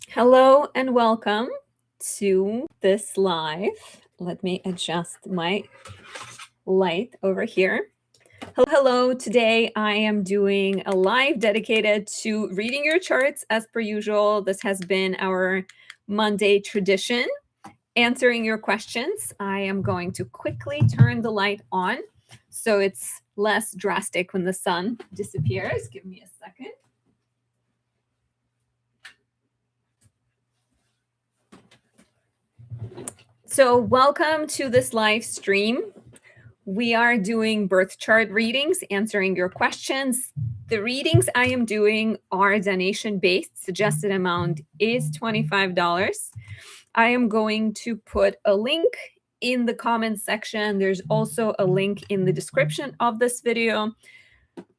Hello and welcome to this live. Let me adjust my light over here. Hello. Today I am doing a live dedicated to reading your charts as per usual. This has been our Monday tradition, answering your questions. I am going to quickly turn the light on so it's less drastic when the sun disappears. Give me a second. So, welcome to this live stream. We are doing birth chart readings, answering your questions. The readings I am doing are donation based. Suggested amount is $25. I am going to put a link in the comments section. There's also a link in the description of this video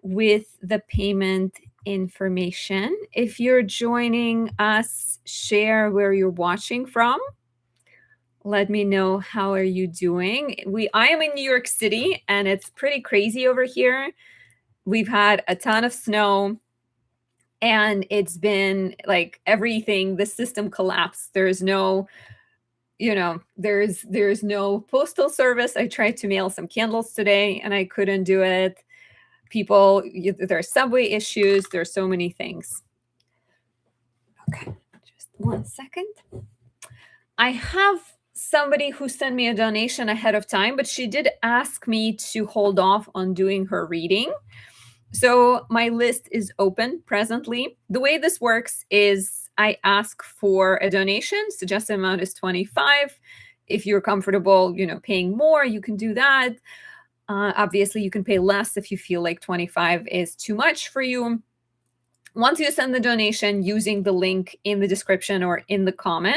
with the payment information. If you're joining us, share where you're watching from. Let me know how are you doing. I am in New York City and it's pretty crazy over here. We've had a ton of snow and it's been like everything, the system collapsed. There's no, there's no postal service. I tried to mail some candles today and I couldn't do it. There are subway issues. There's so many things. Okay, just 1 second. I have somebody who sent me a donation ahead of time, but she did ask me to hold off on doing her reading. So my list is open presently. The way this works is I ask for a donation. Suggested amount is 25. If you're comfortable, paying more, you can do that. Obviously, you can pay less if you feel like 25 is too much for you. Once you send the donation using the link in the description or in the comment,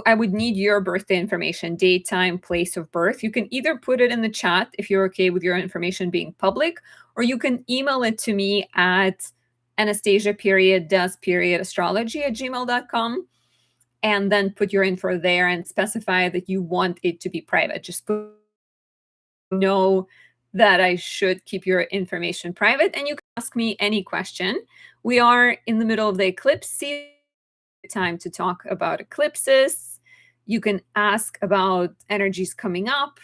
I would need your birthday information, date, time, place of birth. You can either put it in the chat if you're okay with your information being public, or you can email it to me at anastasia.does.astrology@gmail.com and then put your info there and specify that you want it to be private. Just know that I should keep your information private, and you can ask me any question. We are in the middle of the eclipse season. Time to talk about eclipses. You can ask about energies coming up,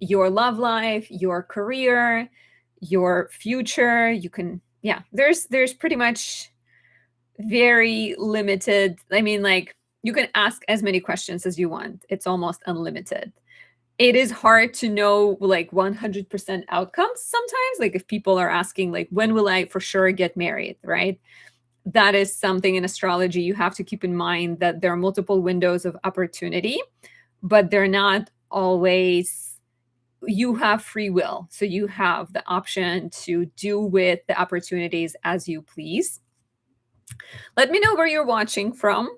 your love life, your career, your future. There's pretty much very limited. I mean, like, you can ask as many questions as you want. It's almost unlimited. It is hard to know like 100% outcomes sometimes. Like if people are asking like, when will I for sure get married, right? That is something in astrology you have to keep in mind, that there are multiple windows of opportunity, but they're not always, you have free will. So you have the option to do with the opportunities as you please. Let me know where you're watching from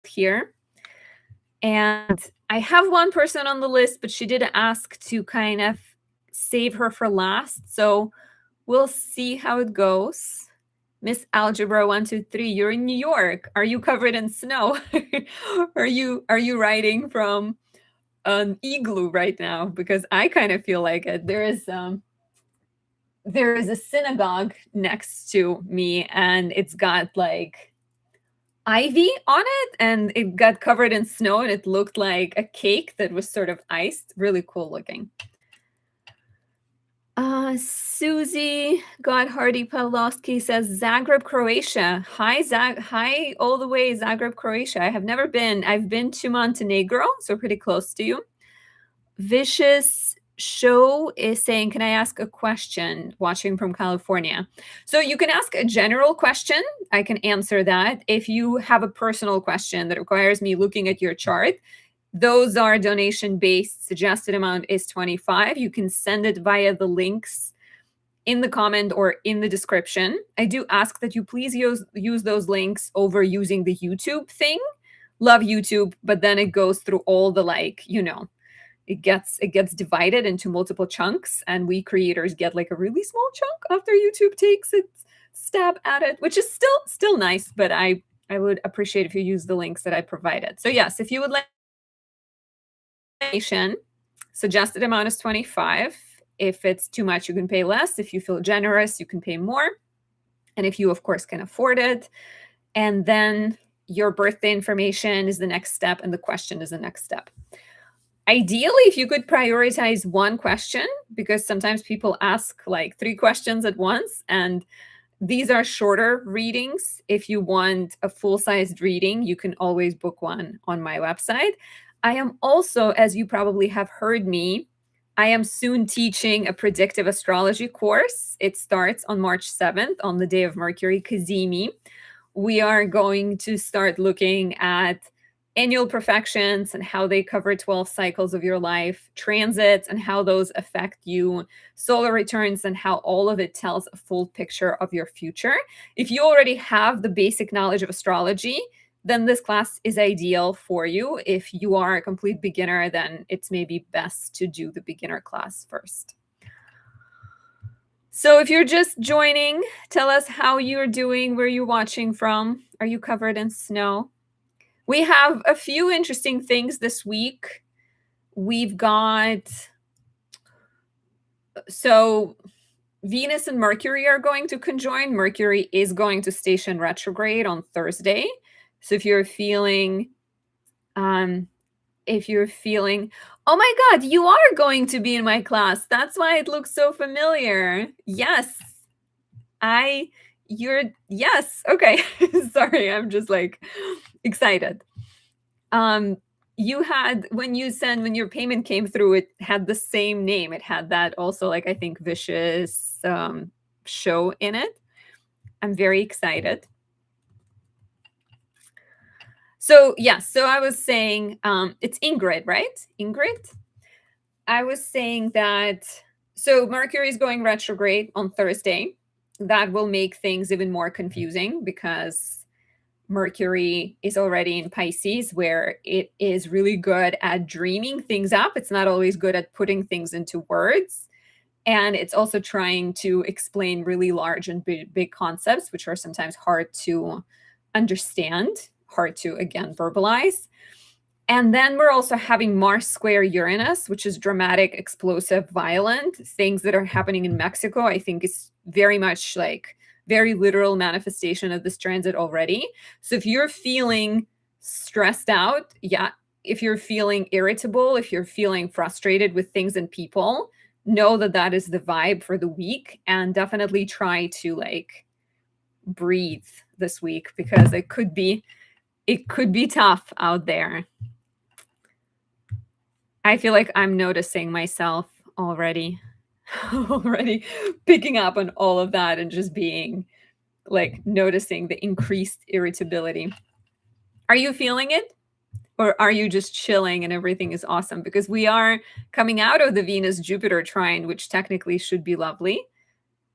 here. And I have one person on the list, but she did ask to kind of save her for last. So we'll see how it goes. Miss Algebra 123, you're in New York. Are you covered in snow? Are you riding from an igloo right now? Because I kind of feel like it. There is a synagogue next to me, and it's got like ivy on it, and it got covered in snow, and it looked like a cake that was sort of iced. Really cool looking. Susie Godhardy Pavlovsky says Zagreb, Croatia. Hi, all the way Zagreb, Croatia. I have never been. I've been to Montenegro, so pretty close to you. Vicious Show is saying, can I ask a question? Watching from California. So you can ask a general question. I can answer that. If you have a personal question that requires me looking at your chart, those are donation-based. Suggested amount is 25. You can send it via the links in the comment or in the description. I do ask that you please use those links over using the YouTube thing. Love YouTube, but then it goes through all the it gets divided into multiple chunks, and we creators get like a really small chunk after YouTube takes its stab at it, which is still nice, but I would appreciate if you use the links that I provided. So yes, if you would like donation, suggested amount is 25. If it's too much, you can pay less. If you feel generous, you can pay more. And if you, of course, can afford it, And then your birthday information is the next step, and the question is the next step. Ideally, if you could prioritize one question, because sometimes people ask like 3 questions at once, and these are shorter readings. If you want a full-sized reading, you can always book one on my website. I am also, as you probably have heard me, I am soon teaching a predictive astrology course. It starts on March 7th, on the day of Mercury Kazemi. We are going to start looking at annual perfections and how they cover 12 cycles of your life, transits and how those affect you, solar returns and how all of it tells a full picture of your future. If you already have the basic knowledge of astrology, then this class is ideal for you. If you are a complete beginner, then it's maybe best to do the beginner class first. So if you're just joining, tell us how you're doing, where you're watching from. Are you covered in snow? We have a few interesting things this week. We've got, so Venus and Mercury are going to conjoin. Mercury is going to station retrograde on Thursday. So if you're feeling, oh my God, you are going to be in my class. That's why it looks so familiar. Yes. Yes. Okay. Sorry. I'm just like excited. You had, when your payment came through, it had the same name. It had that also, like, I think, vicious show in it. I'm very excited. So I was saying, it's Ingrid, right? Ingrid? I was saying that, so Mercury is going retrograde on Thursday. That will make things even more confusing because Mercury is already in Pisces, where it is really good at dreaming things up. It's not always good at putting things into words. And it's also trying to explain really large and big concepts, which are sometimes hard to understand, hard to, again, verbalize. And then we're also having Mars square Uranus, which is dramatic, explosive, violent. Things that are happening in Mexico, I think, is very much like very literal manifestation of this transit already. So if you're feeling stressed out, if you're feeling irritable, if you're feeling frustrated with things and people, know that that is the vibe for the week, and definitely try to like breathe this week, because it could be tough out there. I feel like I'm noticing myself already picking up on all of that and just being like noticing the increased irritability. Are you feeling it? Or are you just chilling and everything is awesome? Because we are coming out of the Venus-Jupiter trine, which technically should be lovely.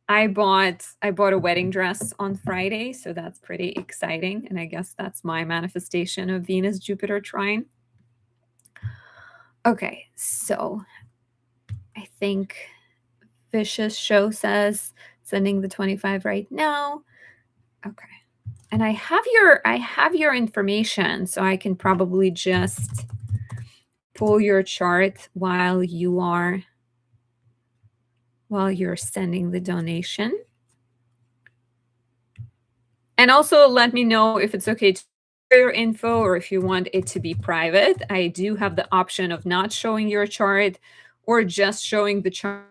I bought a wedding dress on Friday, so that's pretty exciting. And I guess that's my manifestation of Venus-Jupiter trine. Okay, so I think Vicious Show says sending the 25 right now. Okay. And I have your information, so I can probably just pull your chart while you're sending the donation. And also let me know if it's okay to share your info or if you want it to be private. I do have the option of not showing your chart or just showing the chart,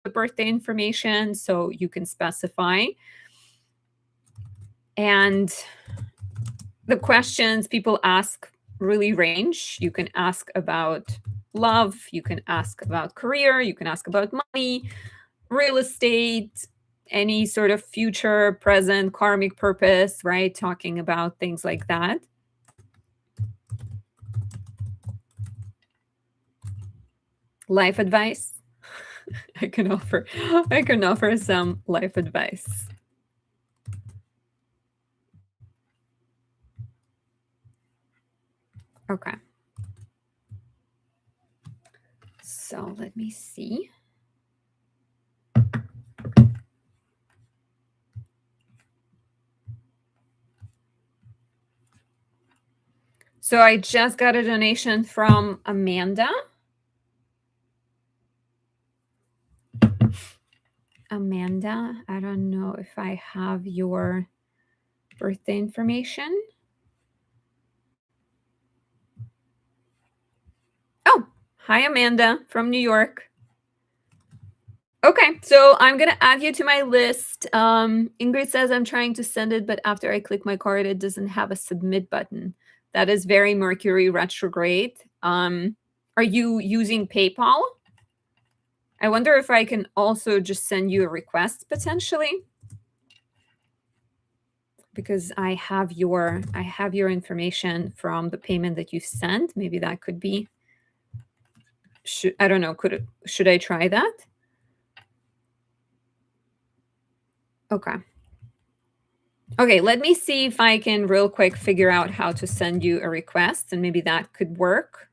the birthday information, so you can specify. And the questions people ask really range. You can ask about love, you can ask about career, you can ask about money, real estate, any sort of future, present, karmic purpose, right? Talking about things like that. Life advice. I can offer some life advice. Okay. So let me see. So I just got a donation from Amanda. Amanda, I don't know if I have your birthday information. Oh, hi, Amanda from New York. Okay, so I'm gonna add you to my list. Ingrid says I'm trying to send it, but after I click my card, it doesn't have a submit button. That is very Mercury retrograde. Are you using PayPal? I wonder if I can also just send you a request potentially, because I have your information from the payment that you sent. Maybe that could be. I don't know. Should I try that? Okay. Okay, let me see if I can real quick figure out how to send you a request, and maybe that could work.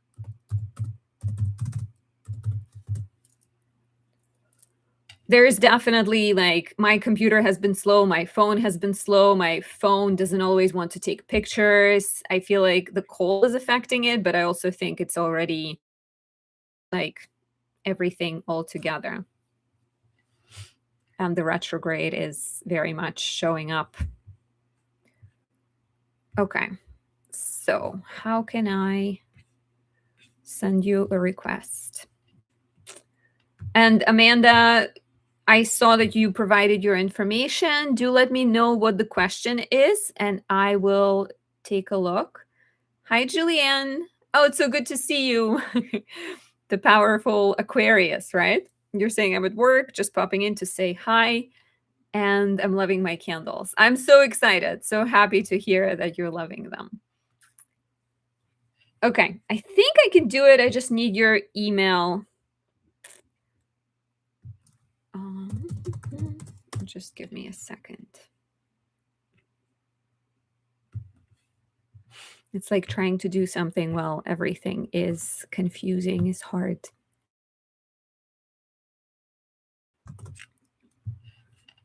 There is definitely, like, my computer has been slow, my phone has been slow, my phone doesn't always want to take pictures. I feel like the cold is affecting it, but I also think it's already like everything all together. And the retrograde is very much showing up. Okay, so how can I send you a request? And Amanda, I saw that you provided your information. Do let me know what the question is, and I will take a look. Hi, Julianne. Oh, it's so good to see you. The powerful Aquarius, right? You're saying I'm at work, just popping in to say hi, and I'm loving my candles. I'm so excited, so happy to hear that you're loving them. Okay, I think I can do it. I just need your email. Just give me a second. It's like trying to do something while everything is confusing is hard.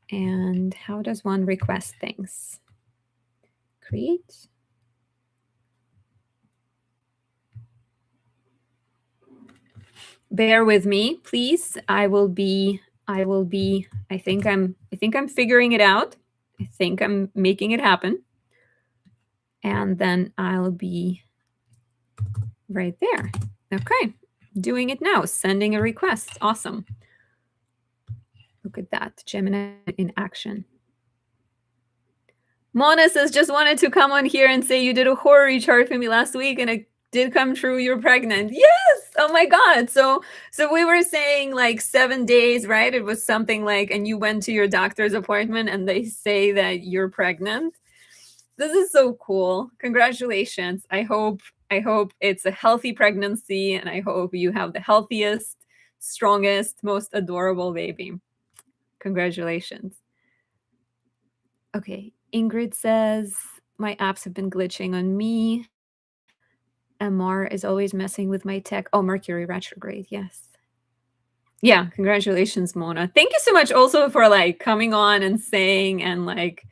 And how does one request things? Create. Bear with me, please. I think I'm figuring it out. I think I'm making it happen. And then I'll be right there. Okay. Doing it now. Sending a request. Awesome. Look at that. Gemini in action. Mona says, just wanted to come on here and say you did a horror chart for me last week and it did come true. You're pregnant. Yes. Oh my God. So we were saying like 7 days, right? It was something like, and you went to your doctor's appointment and they say that you're pregnant. This is so cool. Congratulations. I hope it's a healthy pregnancy, and I hope you have the healthiest, strongest, most adorable baby. Congratulations. Okay. Ingrid says, my apps have been glitching on me. MR is always messing with my tech. Oh, Mercury retrograde. Yes. Yeah. Congratulations, Mona. Thank you so much also for like coming on and saying, and like,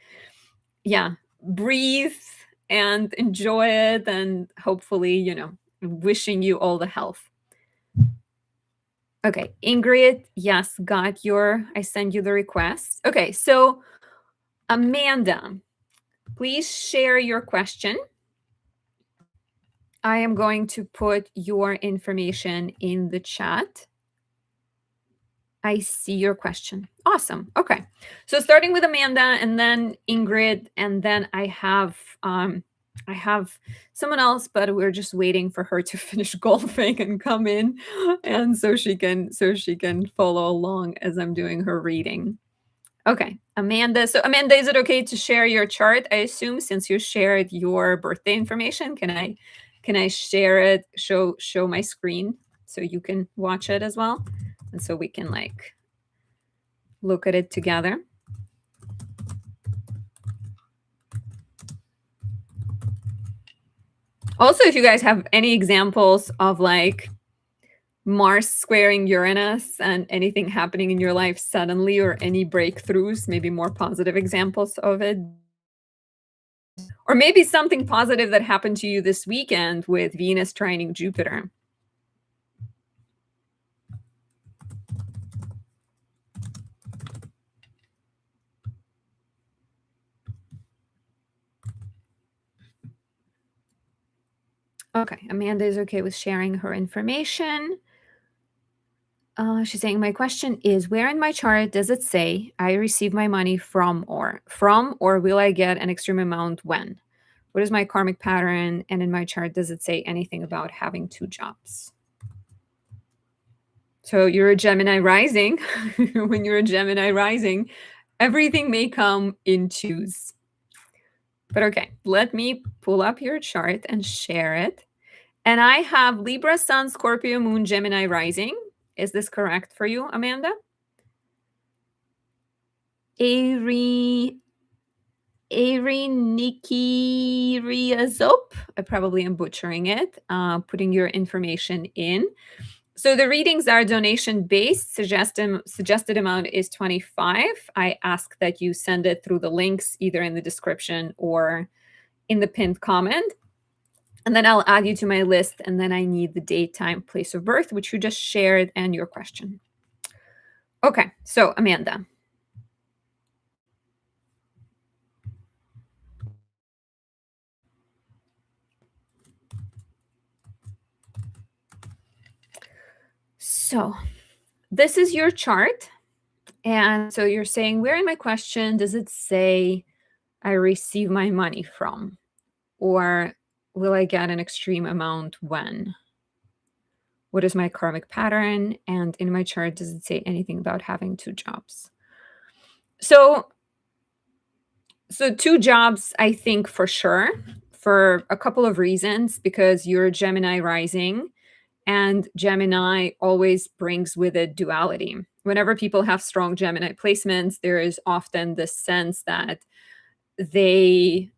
yeah, breathe and enjoy it. And hopefully, wishing you all the health. Okay. Ingrid. Yes. I send you the request. Okay. So Amanda, please share your question. I am going to put your information in the chat. I see your question. Awesome. Okay. So starting with Amanda and then Ingrid, and then I have someone else, but we're just waiting for her to finish golfing and come in, and so she can follow along as I'm doing her reading. Okay, Amanda. So Amanda, is it okay to share your chart? I assume since you shared your birthday information, can I share it, show my screen so you can watch it as well? And so we can like look at it together. Also, if you guys have any examples of like Mars squaring Uranus and anything happening in your life suddenly, or any breakthroughs, maybe more positive examples of it, or maybe something positive that happened to you this weekend with Venus trining Jupiter. Okay, Amanda is okay with sharing her information. She's saying, my question is, where in my chart does it say I receive my money from or will I get an extreme amount when? What is my karmic pattern? And in my chart, does it say anything about having two jobs? So you're a Gemini rising. When you're a Gemini rising, everything may come in twos. But okay, let me pull up your chart and share it. And I have Libra, Sun, Scorpio, Moon, Gemini rising. Is this correct for you, Amanda? Nikki Riazop. I probably am butchering it, putting your information in. So the readings are donation based. Suggested amount is 25. I ask that you send it through the links either in the description or in the pinned comment. And then I'll add you to my list. And then I need the date, time, place of birth, which you just shared, and your question. Okay, so Amanda. So this is your chart. And so you're saying, where in my question does it say I receive my money from? Or will I get an extreme amount when? What is my karmic pattern? And in my chart, does it say anything about having two jobs? So two jobs, I think for sure, for a couple of reasons, because you're a Gemini rising, and Gemini always brings with it duality. Whenever people have strong Gemini placements, there is often this sense that they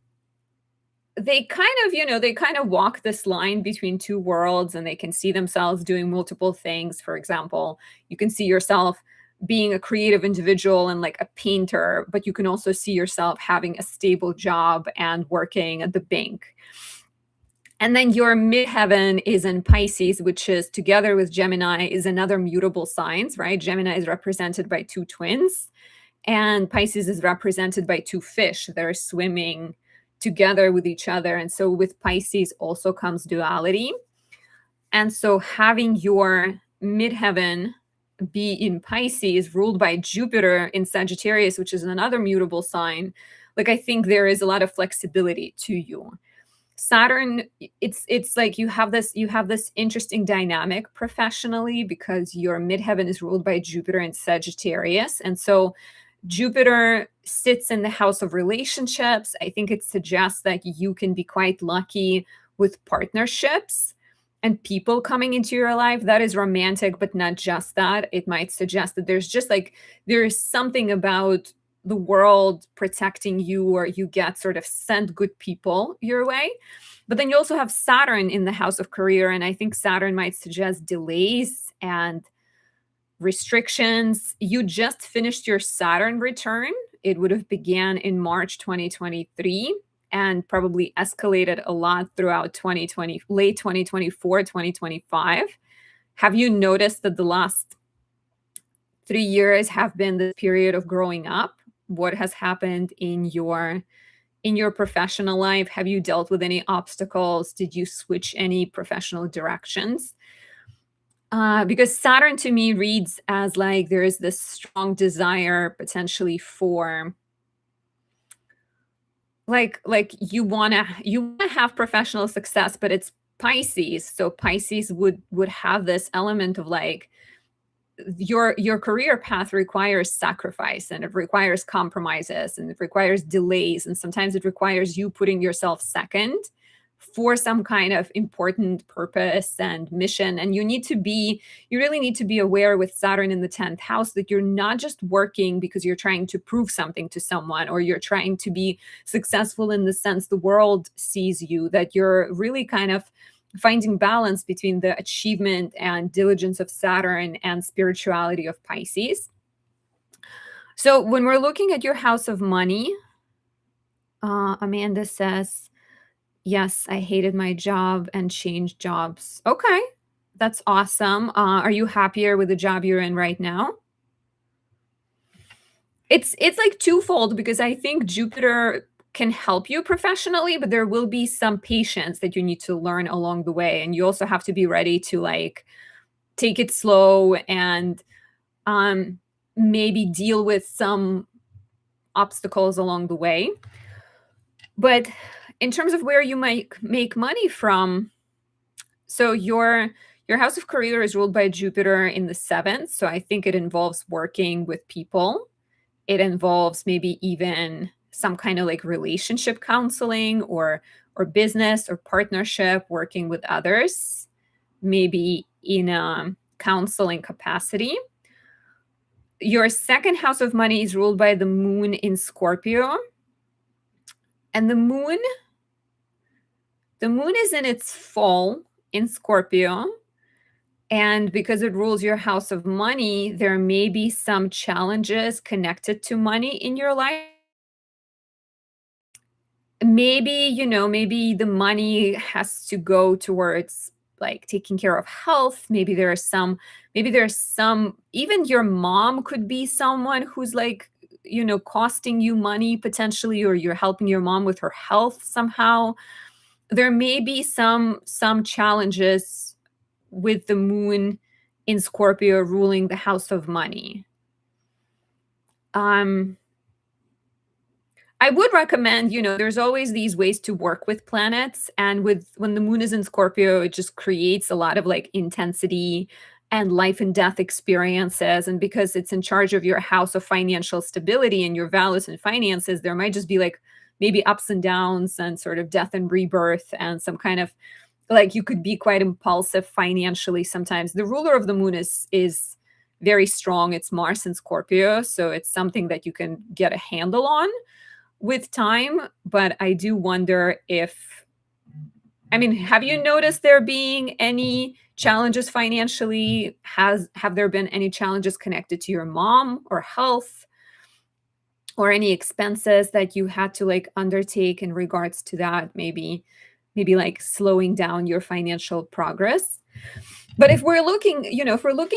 kind of walk this line between two worlds, and they can see themselves doing multiple things. For example, you can see yourself being a creative individual and like a painter, but you can also see yourself having a stable job and working at the bank. And then your midheaven is in Pisces, which is together with Gemini is another mutable signs, right? Gemini is represented by two twins, and Pisces is represented by two fish that are swimming together with each other. And so with Pisces also comes duality. And so having your midheaven be in Pisces, ruled by Jupiter in Sagittarius, which is another mutable sign, like I think there is a lot of flexibility to you. Saturn, it's like you have this interesting dynamic professionally, because your midheaven is ruled by Jupiter in Sagittarius. And so Jupiter sits in the house of relationships. I think it suggests that you can be quite lucky with partnerships and people coming into your life. That is romantic, but not just that. It might suggest that there is something about the world protecting you, or you get sort of sent good people your way. But then you also have Saturn in the house of career. And I think Saturn might suggest delays and restrictions. You just finished your Saturn return. It would have began in March 2023 and probably escalated a lot throughout 2020, late 2024, 2025. Have you noticed that the last 3 years have been the period of growing up? What has happened in your professional life? Have you dealt with any obstacles? Did you switch any professional directions? Because Saturn to me reads as like there is this strong desire potentially for like you wanna have professional success, but it's Pisces. So Pisces would have this element of like your career path requires sacrifice, and it requires compromises, and it requires delays, and sometimes it requires you putting yourself second for some kind of important purpose and mission. And you really need to be aware with Saturn in the 10th house that you're not just working because you're trying to prove something to someone, or you're trying to be successful in the sense the world sees you, that you're really kind of finding balance between the achievement and diligence of Saturn and spirituality of Pisces. So when we're looking at your house of money, Amanda says, yes, I hated my job and changed jobs. Okay, that's awesome. Are you happier with the job you're in right now? It's like twofold, because I think Jupiter can help you professionally, but there will be some patience that you need to learn along the way. And you also have to be ready to like take it slow and um, maybe deal with some obstacles along the way. But in terms of where you might make money from, so your house of career is ruled by Jupiter in the seventh. So I think it involves working with people. It involves maybe even some kind of like relationship counseling or business or partnership, working with others, maybe in a counseling capacity. Your second house of money is ruled by the moon in Scorpio. And the moon is in its fall in Scorpio. And because it rules your house of money, there may be some challenges connected to money in your life. Maybe, maybe the money has to go towards like taking care of health. Maybe there's some, even your mom could be someone who's like, costing you money potentially, or you're helping your mom with her health somehow. There may be some challenges with the moon in Scorpio ruling the house of money. I would recommend, there's always these ways to work with planets. And when the moon is in Scorpio, it just creates a lot of like intensity and life and death experiences. And because it's in charge of your house of financial stability and your values and finances, there might just be like maybe ups and downs and sort of death and rebirth and some kind of like you could be quite impulsive financially sometimes. The ruler of the moon is very strong. It's Mars in Scorpio. So it's something that you can get a handle on with time. But I do wonder have you noticed there being any challenges financially? Have there been any challenges connected to your mom or health, or any expenses that you had to like undertake in regards to that? Maybe like slowing down your financial progress. But if we're looking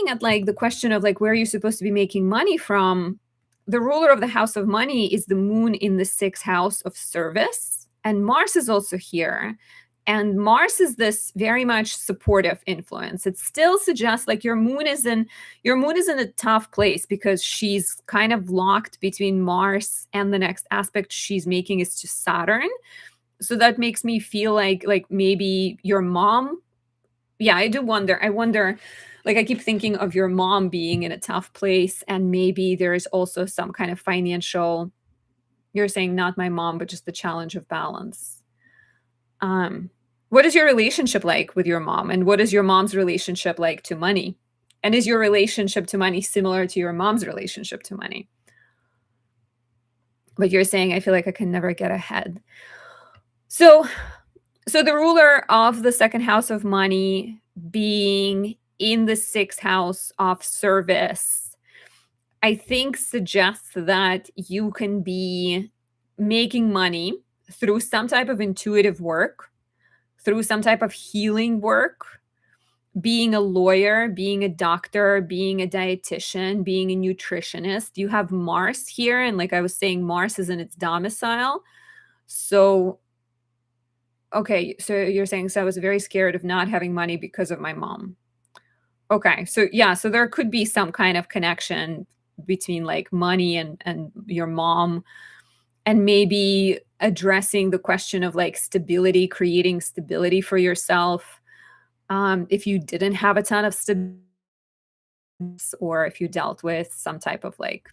at like the question of like where you're supposed to be making money from, the ruler of the house of money is the moon in the sixth house of service, and Mars is also here. And Mars is this very much supportive influence. It still suggests like your moon is in a tough place because she's kind of locked between Mars, and the next aspect she's making is to Saturn. So that makes me feel like maybe your mom. Yeah, I wonder, like I keep thinking of your mom being in a tough place, and maybe there is also some kind of financial, you're saying not my mom, but just the challenge of balance. What is your relationship like with your mom, and what is your mom's relationship like to money? And is your relationship to money similar to your mom's relationship to money? But you're saying I feel like I can never get ahead. So the ruler of the second house of money being in the sixth house of service, I think suggests that you can be making money through some type of intuitive work, through some type of healing work, being a lawyer, being a doctor, being a dietitian, being a nutritionist. You have Mars here, and like I was saying, Mars is in its domicile. So okay, so you're saying, so I was very scared of not having money because of my mom. Okay, so yeah, so there could be some kind of connection between like money and your mom, and maybe addressing the question of like stability, creating stability for yourself. If you didn't have a ton of stability, or if you dealt with some type of like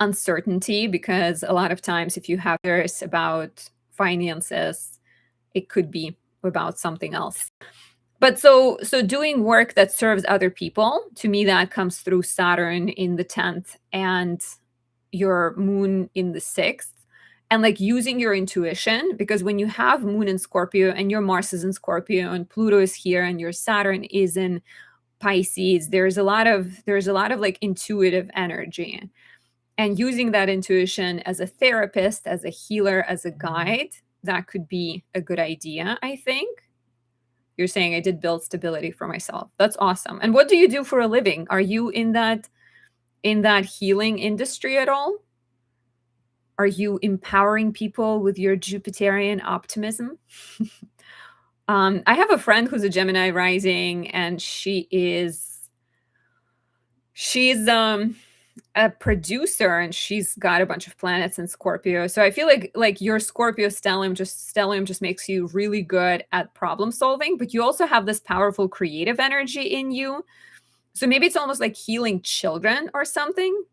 uncertainty, because a lot of times if you have fears about finances, it could be about something else. But so doing work that serves other people, to me that comes through Saturn in the 10th and your moon in the 6th, and like using your intuition, because when you have moon in Scorpio and your Mars is in Scorpio and Pluto is here and your Saturn is in Pisces, there's a lot of like intuitive energy. And using that intuition as a therapist, as a healer, as a guide, that could be a good idea, I think. You're saying I did build stability for myself. That's awesome. And what do you do for a living? Are you in that healing industry at all? Are you empowering people with your Jupiterian optimism? I have a friend who's a Gemini rising, and she's a producer, and she's got a bunch of planets in Scorpio. So I feel like your Scorpio stellium just makes you really good at problem solving, but you also have this powerful creative energy in you. So maybe it's almost like healing children or something.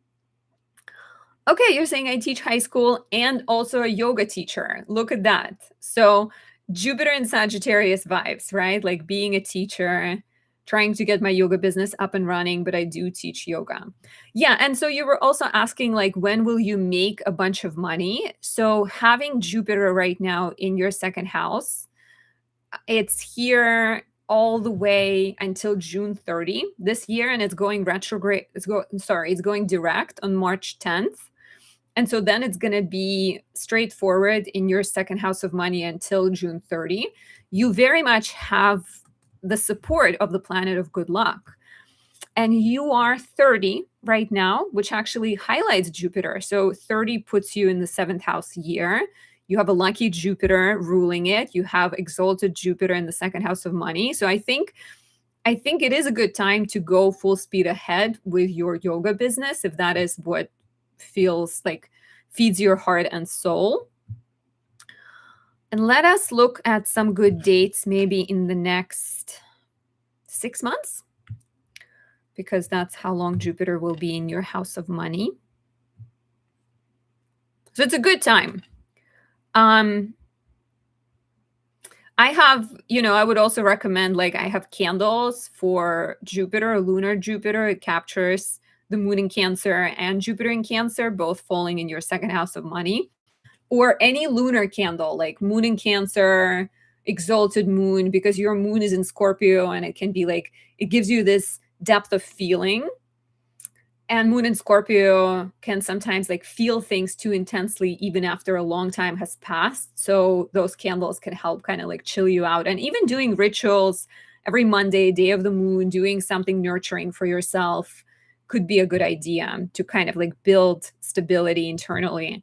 Okay, you're saying I teach high school and also a yoga teacher. Look at that. So Jupiter and Sagittarius vibes, right? Like being a teacher, trying to get my yoga business up and running, but I do teach yoga. Yeah, and so you were also asking like when will you make a bunch of money? So having Jupiter right now in your second house, it's here all the way until June 30 this year, and it's going retrograde. It's going direct on March 10th. And so then it's going to be straightforward in your second house of money until June 30. You very much have the support of the planet of good luck. And you are 30 right now, which actually highlights Jupiter. So 30 puts you in the seventh house year. You have a lucky Jupiter ruling it. You have exalted Jupiter in the second house of money. So I think it is a good time to go full speed ahead with your yoga business if that is what feels like feeds your heart and soul. And let us look at some good dates maybe in the next 6 months, because that's how long Jupiter will be in your house of money. So it's a good time. I would also recommend, like, I have candles for Jupiter, lunar Jupiter. It captures the moon in Cancer and Jupiter in Cancer, both falling in your second house of money. Or any lunar candle, like moon in Cancer, exalted moon, because your moon is in Scorpio, and it can be like, it gives you this depth of feeling. And moon in Scorpio can sometimes like feel things too intensely even after a long time has passed. So those candles can help kind of like chill you out. And even doing rituals every Monday, day of the moon, doing something nurturing for yourself could be a good idea to kind of like build stability internally.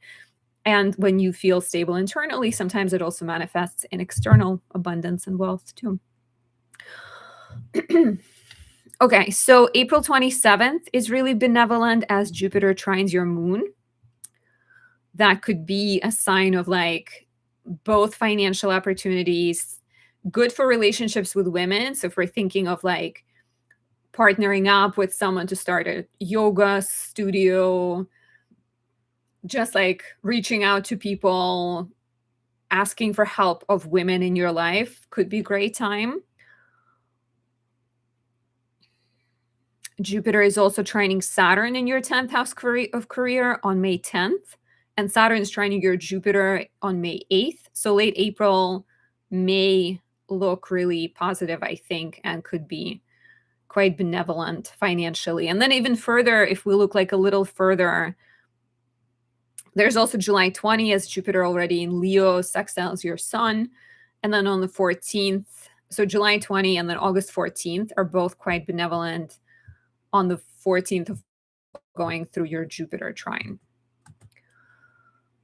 And when you feel stable internally, sometimes it also manifests in external abundance and wealth too. Okay, so April 27th is really benevolent as Jupiter trines your moon. That could be a sign of like both financial opportunities, good for relationships with women. So if we're thinking of like partnering up with someone to start a yoga studio, just like reaching out to people, asking for help of women in your life could be a great time. Jupiter is also trining Saturn in your 10th house of career on May 10th. And Saturn is trining your Jupiter on May 8th. So late April may look really positive, I think, and could be quite benevolent financially. And then even further, if we look like a little further, there's also July 20 as Jupiter already in Leo sextiles your sun. And then on the 14th, so July 20 and then August 14th are both quite benevolent on the 14th of going through your Jupiter trine.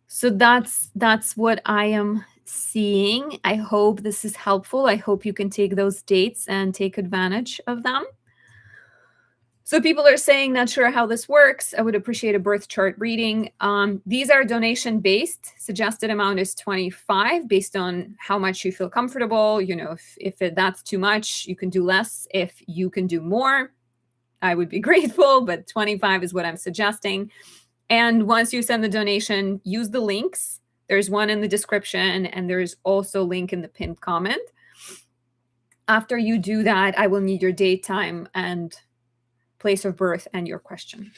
So that's what I am seeing. I hope this is helpful. I hope you can take those dates and take advantage of them. So people are saying, not sure how this works. I would appreciate a birth chart reading. These are donation based. Suggested amount is 25 based on how much you feel comfortable. You know, if that's too much, you can do less. If you can do more, I would be grateful, but 25 is what I'm suggesting. And once you send the donation, use the links. There's one in the description, and there's also a link in the pinned comment. After you do that, I will need your date, time, and place of birth and your question.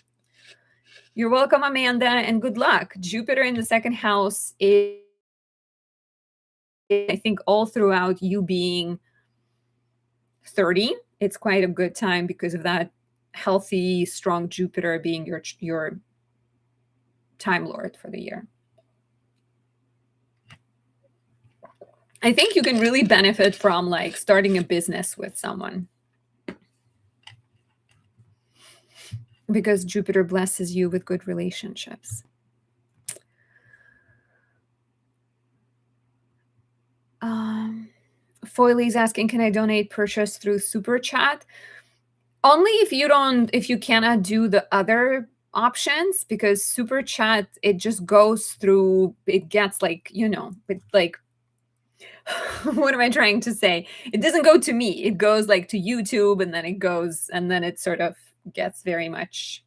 You're welcome, Amanda, and good luck. Jupiter in the second house is, I think, all throughout you being 30. It's quite a good time because of that healthy, strong Jupiter being your time lord for the year. I think you can really benefit from like starting a business with someone because Jupiter blesses you with good relationships. Foiley's asking, can I donate purchase through Super Chat? Only if you cannot do the other options, because Super Chat, it just goes through, it gets like, like what am I trying to say? It doesn't go to me. It goes like to YouTube, and then it sort of gets very much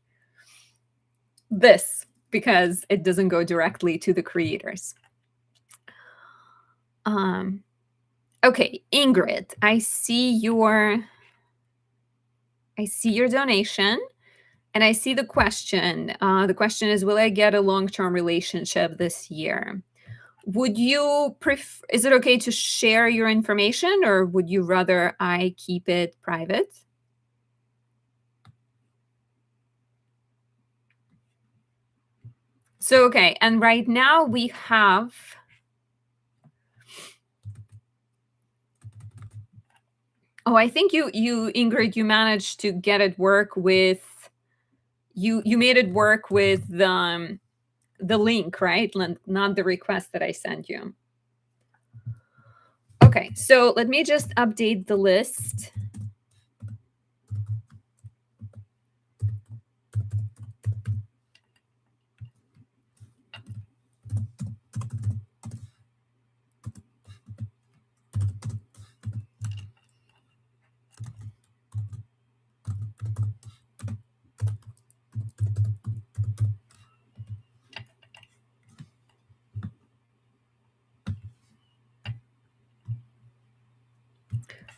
this, because it doesn't go directly to the creators. Okay, Ingrid, I see your donation, and I see the question. The question is, will I get a long-term relationship this year? Would you is it okay to share your information, or would you rather I keep it private? So, okay, and right now we have, I think you Ingrid, you managed to get it work with, you made it work with the link, right? Not the request that I sent you. Okay, so let me just update the list.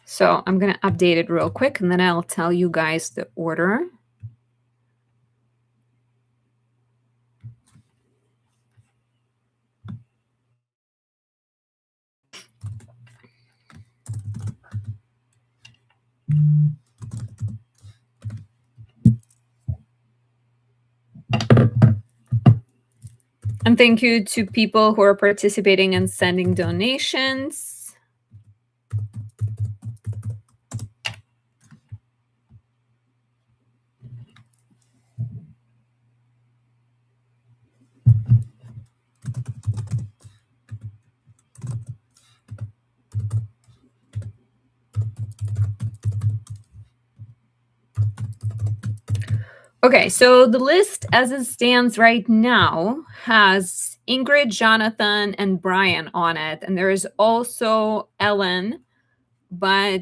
So I'm going to update it real quick, and then I'll tell you guys the order. And thank you to people who are participating and sending donations. Okay, so the list as it stands right now has Ingrid, Jonathan, and Brian on it. And there is also Ellen, but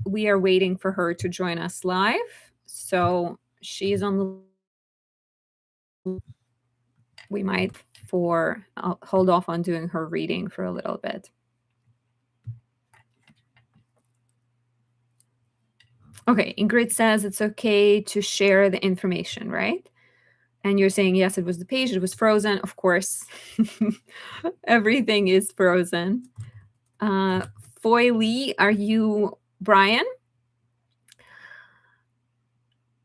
we are waiting for her to join us live. So she's on the, we might I'll hold off on doing her reading for a little bit. Okay, Ingrid says it's okay to share the information, right? And you're saying, yes, it was the page, it was frozen. Of course, everything is frozen. Foy Lee, are you Brian?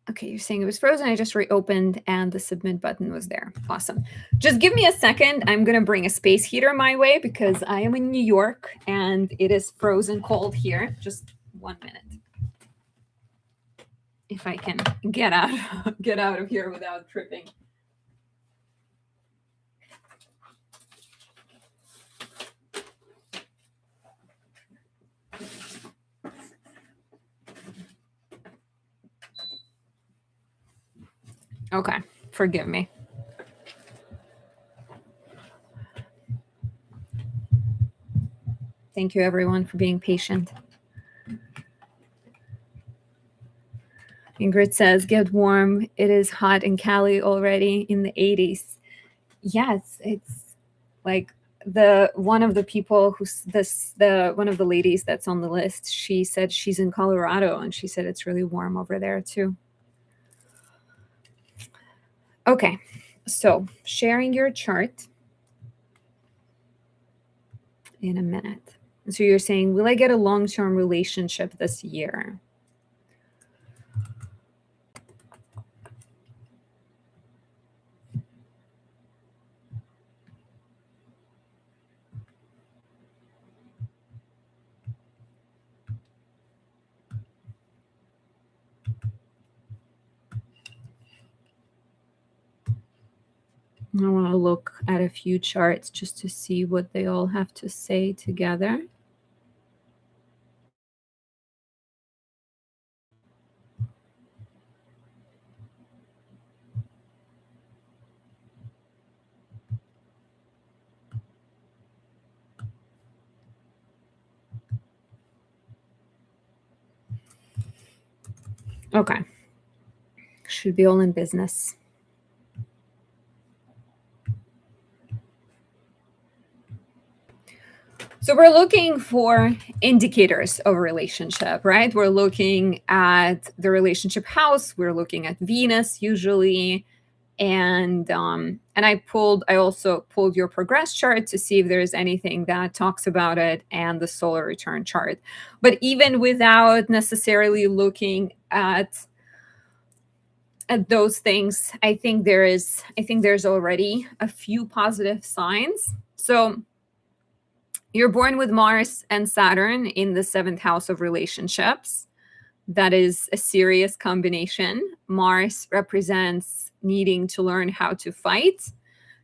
Okay, you're saying it was frozen. I just reopened and the submit button was there. Awesome. Just give me a second. I'm going to bring a space heater my way because I am in New York and it is frozen cold here. Just 1 minute. If I can get out of here without tripping. Okay, forgive me. Thank you, everyone, for being patient. Ingrid says, get warm. It is hot in Cali already in the 80s. Yes, it's like one of the people one of the ladies that's on the list, she said she's in Colorado and she said it's really warm over there too. Okay, so sharing your chart in a minute. So you're saying, will I get a long-term relationship this year? I want to look at a few charts just to see what they all have to say together. Okay. Should be all in business. So we're looking for indicators of a relationship, right? We're looking at the relationship house. We're looking at Venus usually, and I also pulled your progress chart to see if there's anything that talks about it, and the solar return chart. But even without necessarily looking at those things, I think there's already a few positive signs. So you're born with Mars and Saturn in the seventh house of relationships. That is a serious combination. Mars represents needing to learn how to fight,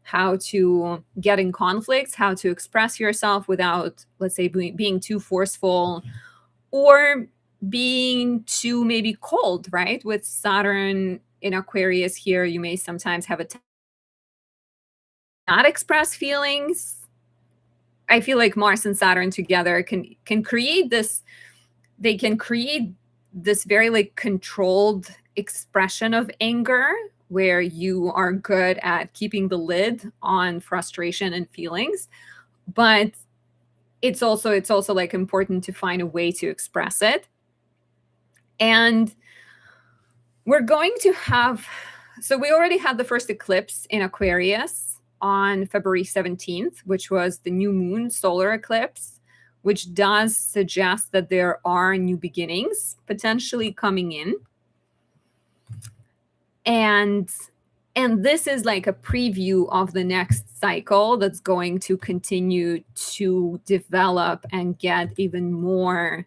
how to get in conflicts, how to express yourself without, let's say, being too forceful or being too maybe cold, right? With Saturn in Aquarius here, you may sometimes have a not express feelings. I feel like Mars and Saturn together can create this. They can create this very like controlled expression of anger, where you are good at keeping the lid on frustration and feelings, but it's also like important to find a way to express it. And we're going to have, so we already had the first eclipse in Aquarius on February 17th, which was the new moon solar eclipse, which does suggest that there are new beginnings potentially coming in. And this is like a preview of the next cycle that's going to continue to develop and get even more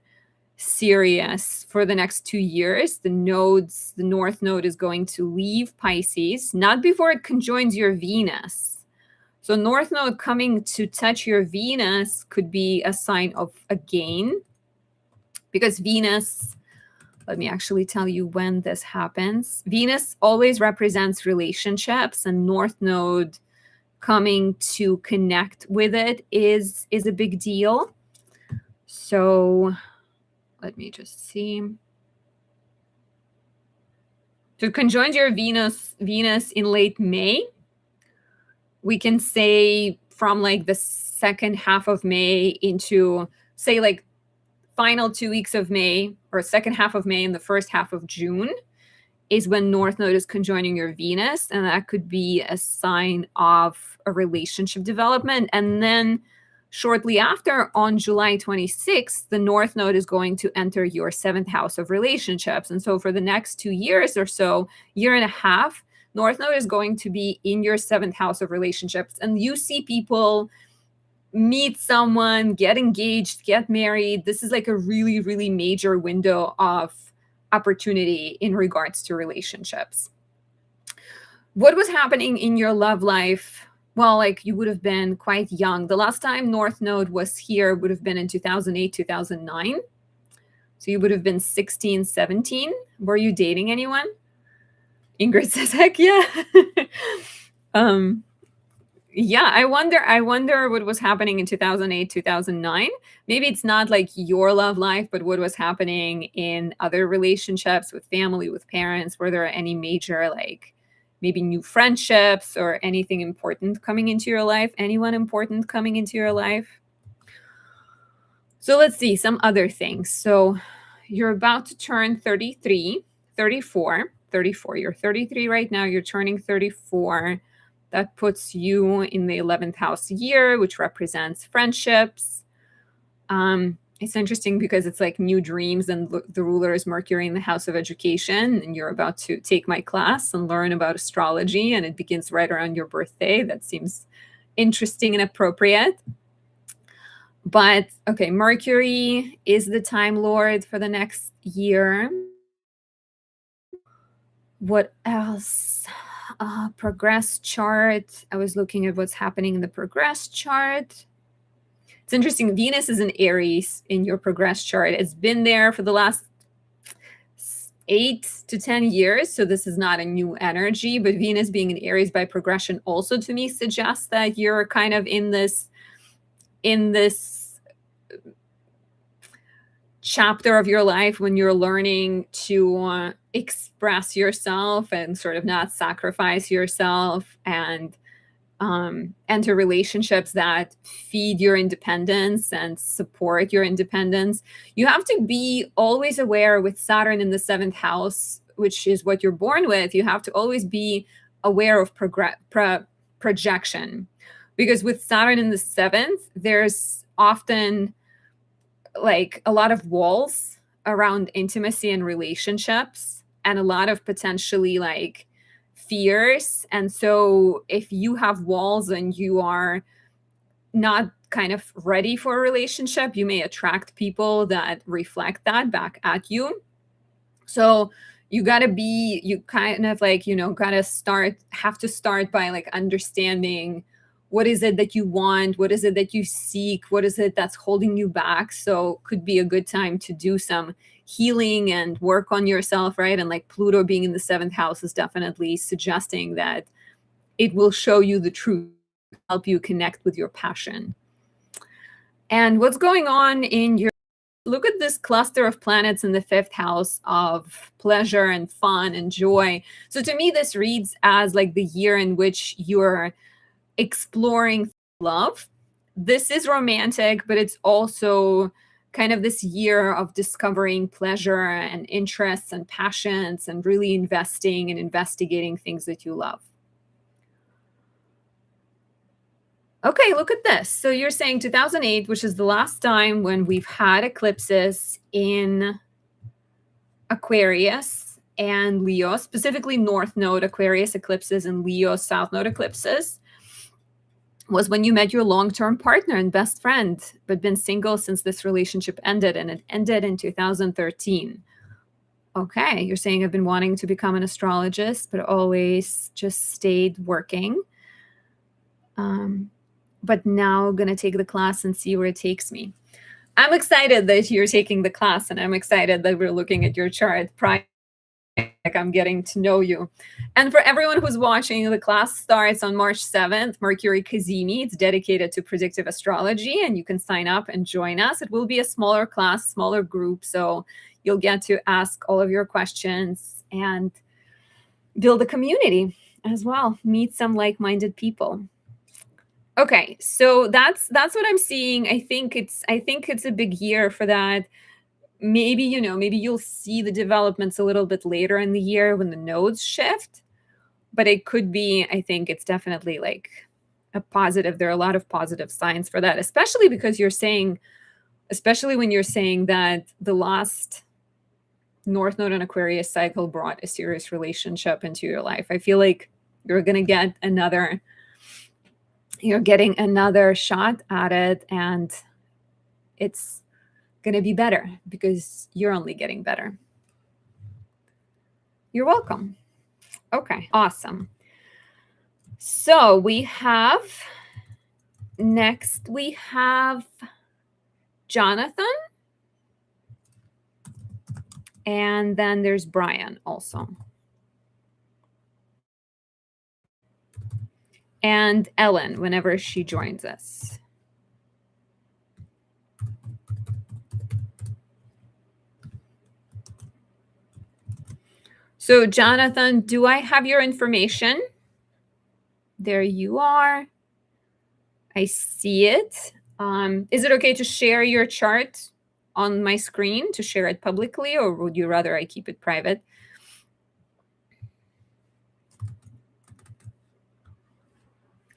serious for the next 2 years. The north node is going to leave Pisces, not before it conjoins your Venus. So north node coming to touch your Venus could be a sign of a gain, because Venus, let me actually tell you when this happens. Venus always represents relationships, and north node coming to connect with it is a big deal. So let me just see. So conjoin your Venus in late May. We can say from like the second half of May into, say, like final 2 weeks of May, or second half of May and the first half of June, is when north node is conjoining your Venus, and that could be a sign of a relationship development. And then shortly after, on July 26th, the north node is going to enter your seventh house of relationships. And so for the next 2 years or so, year and a half, north node is going to be in your seventh house of relationships. And you see people meet someone, get engaged, get married. This is like a really, really major window of opportunity in regards to relationships. What was happening in your love life? Well, like, you would have been quite young. The last time North Node was here would have been in 2008, 2009. So you would have been 16, 17. Were you dating anyone? Ingrid says, heck yeah. Yeah, I wonder what was happening in 2008, 2009. Maybe it's not like your love life, but what was happening in other relationships with family, with parents. Were there any major, like, maybe new friendships or anything important coming into your life? Anyone important coming into your life? So let's see some other things. So you're about to turn 33, 34, 34. You're 33 right now. You're turning 34. That puts you in the 11th house year, which represents friendships. It's interesting because it's like new dreams, and the ruler is Mercury in the house of education, and you're about to take my class and learn about astrology, and it begins right around your birthday. That seems interesting and appropriate. But okay, Mercury is the Time Lord for the next year. What else? Progress chart. I was looking at what's happening in the progress chart. It's interesting. Venus is in Aries in your progress chart. It's been there for the last 8 to 10 years. So this is not a new energy, but Venus being in Aries by progression also to me suggests that you're kind of in this chapter of your life when you're learning to express yourself and sort of not sacrifice yourself, and enter relationships that feed your independence and support your independence. You have to be always aware with Saturn in the seventh house, which is what you're born with. You have to always be aware of projection, because with Saturn in the seventh, there's often like a lot of walls around intimacy and relationships, and a lot of potentially like fears. And so if you have walls and you are not kind of ready for a relationship, you may attract people that reflect that back at you. So you kind of like, gotta have to start by like understanding what is it that you want, what is it that you seek, what is it that's holding you back. So could be a good time to do some healing and work on yourself, right? And like Pluto being in the seventh house is definitely suggesting that it will show you the truth, help you connect with your passion. And what's going on in your look at this cluster of planets in the fifth house of pleasure and fun and joy. So to me, this reads as like the year in which you're exploring love. This is romantic, but it's also kind of this year of discovering pleasure and interests and passions and really investing and investigating things that you love. Okay, look at this. So you're saying 2008, which is the last time when we've had eclipses in Aquarius and Leo, specifically North Node Aquarius eclipses and Leo South Node eclipses, was when you met your long-term partner and best friend, but been single since this relationship ended, and it ended in 2013. Okay, you're saying I've been wanting to become an astrologist, but always just stayed working. But now going to take the class and see where it takes me. I'm excited that you're taking the class, and I'm excited that we're looking at your chart prior, like I'm getting to know you. And for everyone who's watching, the class starts on March 7th, Mercury Cazimi. It's dedicated to predictive astrology, and you can sign up and join us. It will be a smaller class, smaller group, so you'll get to ask all of your questions and build a community as well, meet some like-minded people. Okay, so that's what I'm seeing. I think it's a big year for that. Maybe, maybe you'll see the developments a little bit later in the year when the nodes shift, but it could be, I think it's definitely like a positive. There are a lot of positive signs for that, especially because especially when you're saying that the last North Node and Aquarius cycle brought a serious relationship into your life. I feel like you're going to get you're getting another shot at it, and it's going to be better because you're only getting better. You're welcome. Okay, awesome. So next we have Jonathan, and then there's Brian also. And Ellen, whenever she joins us. So Jonathan, do I have your information? There you are. I see it. Is it okay to share your chart on my screen, to share it publicly, or would you rather I keep it private?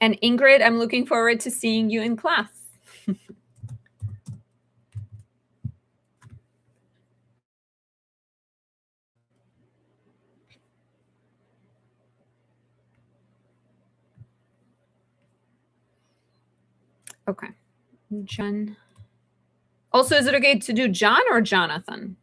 And Ingrid, I'm looking forward to seeing you in class. Okay. John. Also, is it okay to do John or Jonathan?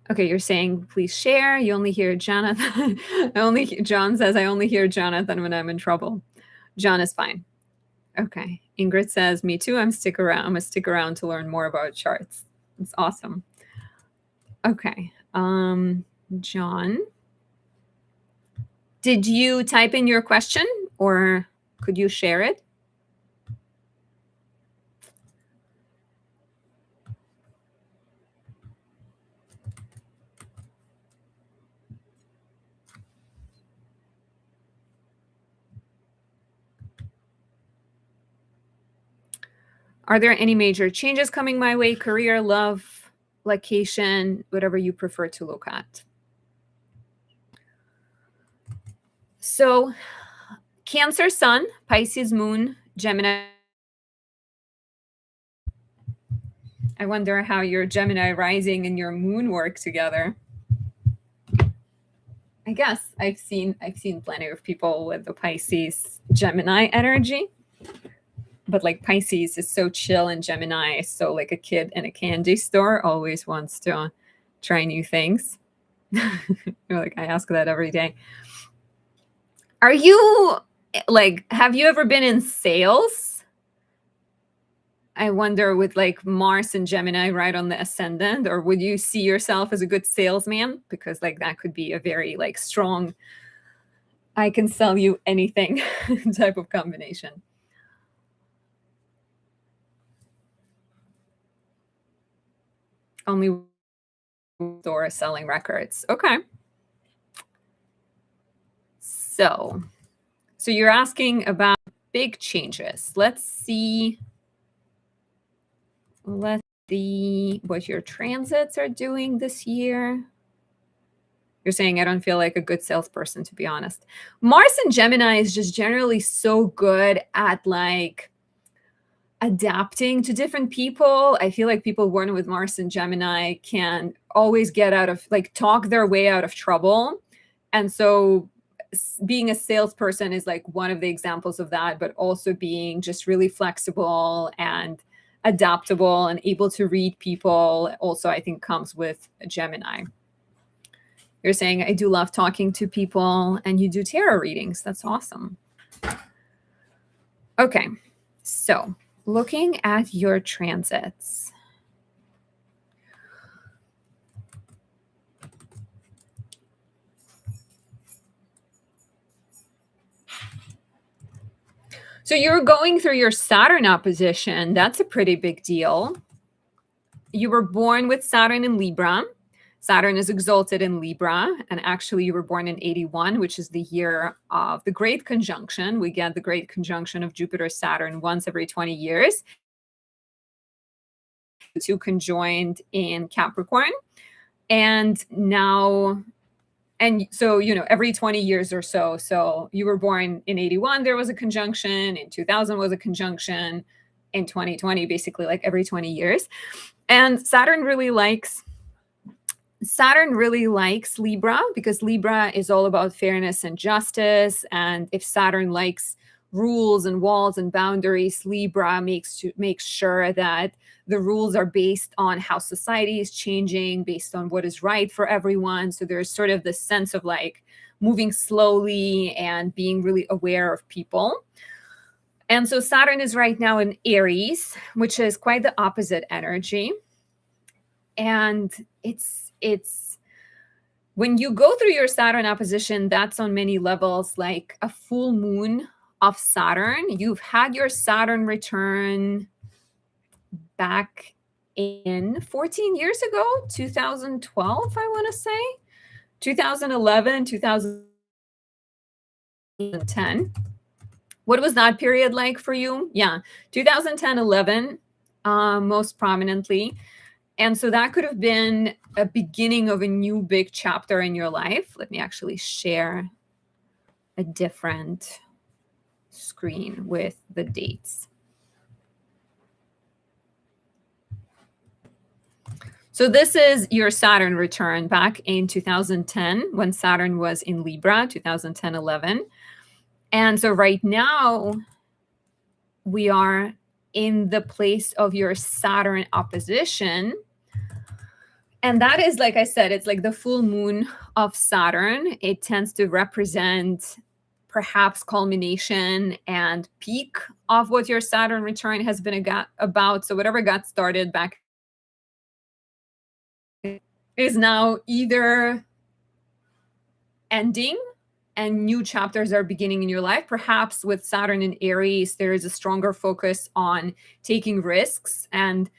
Okay, you're saying please share. You only hear Jonathan. John says I only hear Jonathan when I'm in trouble. John is fine. Okay. Ingrid says, me too. I'm gonna stick around to learn more about charts. It's awesome. Okay. John, did you type in your question or could you share it? Are there any major changes coming my way? Career, love, location, whatever you prefer to look at. So, Cancer Sun, Pisces Moon, Gemini. I wonder how your Gemini rising and your moon work together. I guess I've seen plenty of people with the Pisces Gemini energy. But like Pisces is so chill and Gemini is so like a kid in a candy store, always wants to try new things. Like I ask that every day. Are you like, have you ever been in sales? I wonder with like Mars and Gemini right on the ascendant, or would you see yourself as a good salesman? Because like that could be a very like strong, I can sell you anything type of combination. Only store selling records. Okay. So you're asking about big changes. Let's see what your transits are doing this year. You're saying I don't feel like a good salesperson, to be honest. Mars and Gemini is just generally so good at like adapting to different people. I feel like people born with Mars and Gemini can always get out of like talk their way out of trouble. And so being a salesperson is like one of the examples of that, but also being just really flexible and adaptable and able to read people also I think comes with Gemini. You're saying I do love talking to people and you do tarot readings. That's awesome. Okay, so looking at your transits. So you're going through your Saturn opposition. That's a pretty big deal. You were born with Saturn in Libra. Saturn is exalted in Libra. And actually, you were born in 81, which is the year of the Great Conjunction. We get the Great Conjunction of Jupiter, Saturn once every 20 years. The two conjoined in Capricorn. And now, and so, you know, every 20 years or so. So you were born in 81, there was a conjunction. In 2000 was a conjunction. In 2020, basically like every 20 years. And Saturn really likes Libra because Libra is all about fairness and justice. And if Saturn likes rules and walls and boundaries, Libra makes sure that the rules are based on how society is changing, based on what is right for everyone. So there's sort of this sense of like moving slowly and being really aware of people. And so Saturn is right now in Aries, which is quite the opposite energy. And it's when you go through your Saturn opposition, that's on many levels like a full moon of Saturn. You've had your Saturn return back in 14 years ago, 2012, I want to say, 2011, 2010. What was that period like for you? Yeah, 2010, 11, most prominently. And so that could have been a beginning of a new big chapter in your life. Let me actually share a different screen with the dates. So this is your Saturn return back in 2010 when Saturn was in Libra, 2010, 11. And so right now we are in the place of your Saturn opposition. And that is, like I said, it's like the full moon of Saturn. It tends to represent perhaps culmination and peak of what your Saturn return has been about. So whatever got started back is now either ending and new chapters are beginning in your life. Perhaps with Saturn in Aries, there is a stronger focus on taking risks and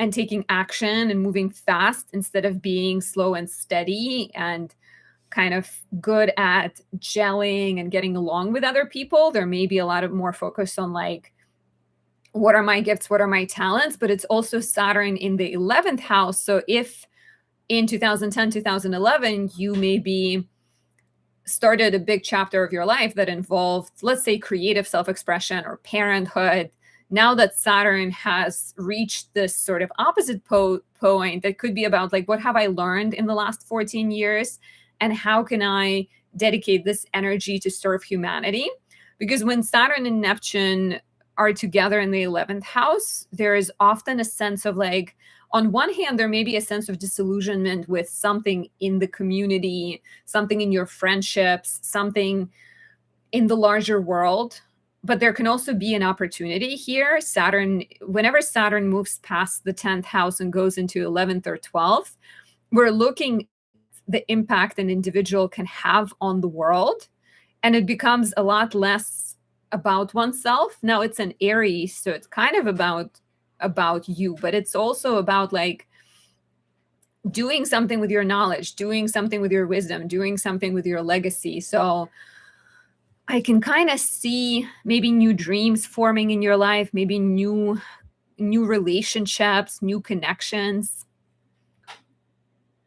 taking action and moving fast instead of being slow and steady and kind of good at gelling and getting along with other people. There may be a lot of more focus on like, what are my gifts? What are my talents? But it's also Saturn in the 11th house. So if in 2010, 2011, you maybe started a big chapter of your life that involved, let's say, creative self-expression or parenthood, now that Saturn has reached this sort of opposite point that could be about like, what have I learned in the last 14 years? And how can I dedicate this energy to serve humanity? Because when Saturn and Neptune are together in the 11th house, there is often a sense of like, on one hand, there may be a sense of disillusionment with something in the community, something in your friendships, something in the larger world. But there can also be an opportunity here. Saturn, whenever Saturn moves past the 10th house and goes into 11th or 12th, we're looking at the impact an individual can have on the world. And it becomes a lot less about oneself. Now it's an Aries, so it's kind of about you, but it's also about like doing something with your knowledge, doing something with your wisdom, doing something with your legacy. So I can kind of see maybe new dreams forming in your life, maybe new relationships, new connections.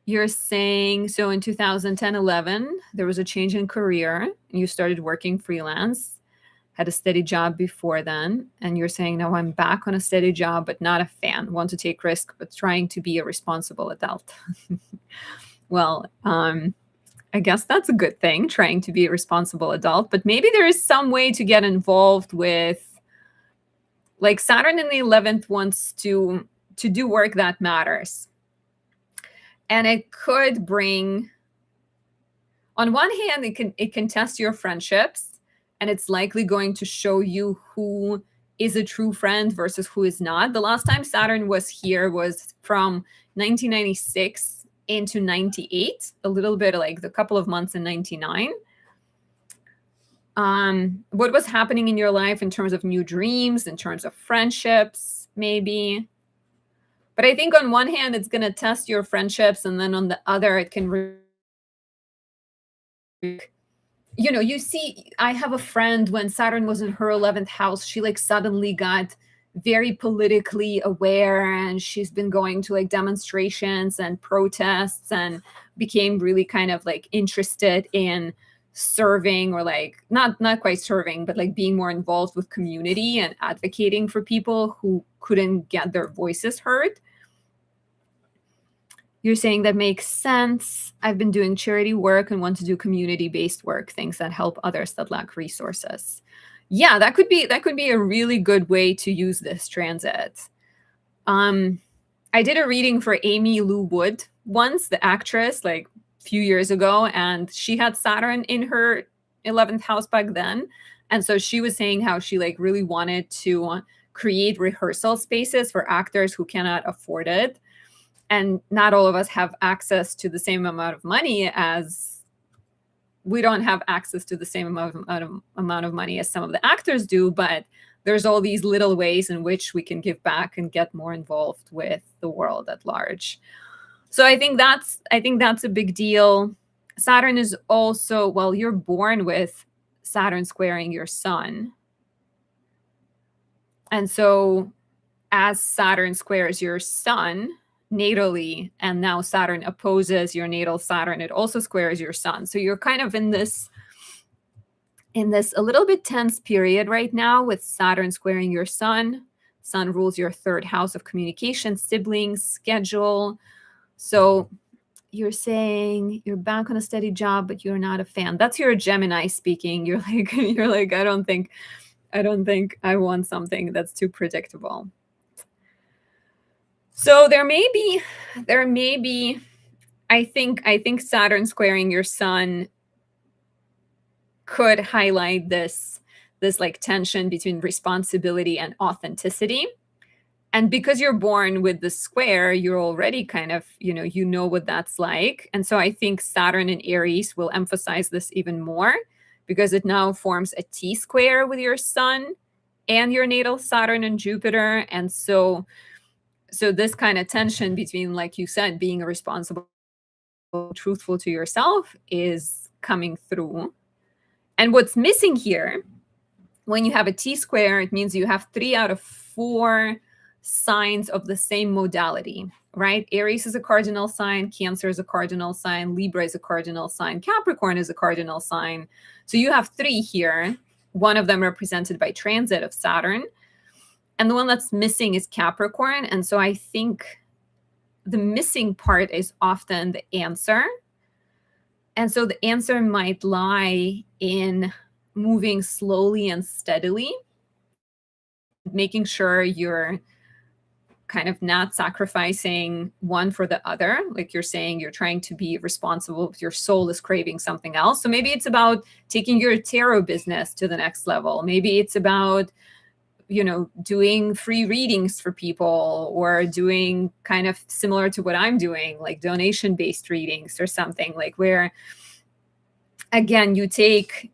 You're saying, so in 2010, 11, there was a change in career and you started working freelance, had a steady job before then. And you're saying, now I'm back on a steady job, but not a fan, want to take risk, but trying to be a responsible adult. Well, I guess that's a good thing, trying to be a responsible adult, but maybe there is some way to get involved with, like Saturn in the 11th wants to do work that matters. And it could bring, on one hand, it can test your friendships, and it's likely going to show you who is a true friend versus who is not. The last time Saturn was here was from 1996 into 98, a little bit like the couple of months in 99. What was happening in your life in terms of new dreams, in terms of friendships, maybe? But I think on one hand, it's going to test your friendships, and then on the other, it can, you see, I have a friend, when Saturn was in her 11th house, she like suddenly got very politically aware, and she's been going to like demonstrations and protests and became really kind of like interested in serving, or like not quite serving, but like being more involved with community and advocating for people who couldn't get their voices heard. You're saying that makes sense. I've been doing charity work and want to do community-based work, things that help others that lack resources. Yeah, that could be a really good way to use this transit. I did a reading for Amy Lou Wood once, the actress, like a few years ago, and she had Saturn in her 11th house back then. And so she was saying how she like really wanted to create rehearsal spaces for actors who cannot afford it. And not all of us have access to the same amount of money, as we don't have access to the same amount of money as some of the actors do, but there's all these little ways in which we can give back and get more involved with the world at large. So I think that's a big deal. Saturn is also, well, you're born with Saturn squaring your sun. And so as Saturn squares your sun natally, and now Saturn opposes your natal Saturn, it also squares your sun. So you're kind of in this a little bit tense period right now with Saturn squaring your sun. Sun rules your third house of communication, siblings, schedule. So you're saying you're back on a steady job, but you're not a fan. That's your Gemini speaking. You're like, I don't think I want something that's too predictable. So there may be, I think Saturn squaring your sun could highlight this like tension between responsibility and authenticity. And because you're born with the square, you're already kind of, you know what that's like. And so I think Saturn in Aries will emphasize this even more because it now forms a T square with your sun and your natal Saturn and Jupiter. And so this kind of tension between, like you said, being a responsible, truthful to yourself is coming through. And what's missing here, when you have a T square, it means you have 3 out of 4 signs of the same modality, right? Aries is a cardinal sign, Cancer is a cardinal sign, Libra is a cardinal sign, Capricorn is a cardinal sign. So you have 3 here, one of them represented by transit of Saturn. And the one that's missing is Capricorn. And so I think the missing part is often the answer. And so the answer might lie in moving slowly and steadily, making sure you're kind of not sacrificing one for the other. Like you're saying, you're trying to be responsible if your soul is craving something else. So maybe it's about taking your tarot business to the next level. Maybe it's about, doing free readings for people, or doing kind of similar to what I'm doing, like donation-based readings or something, like where, again, you take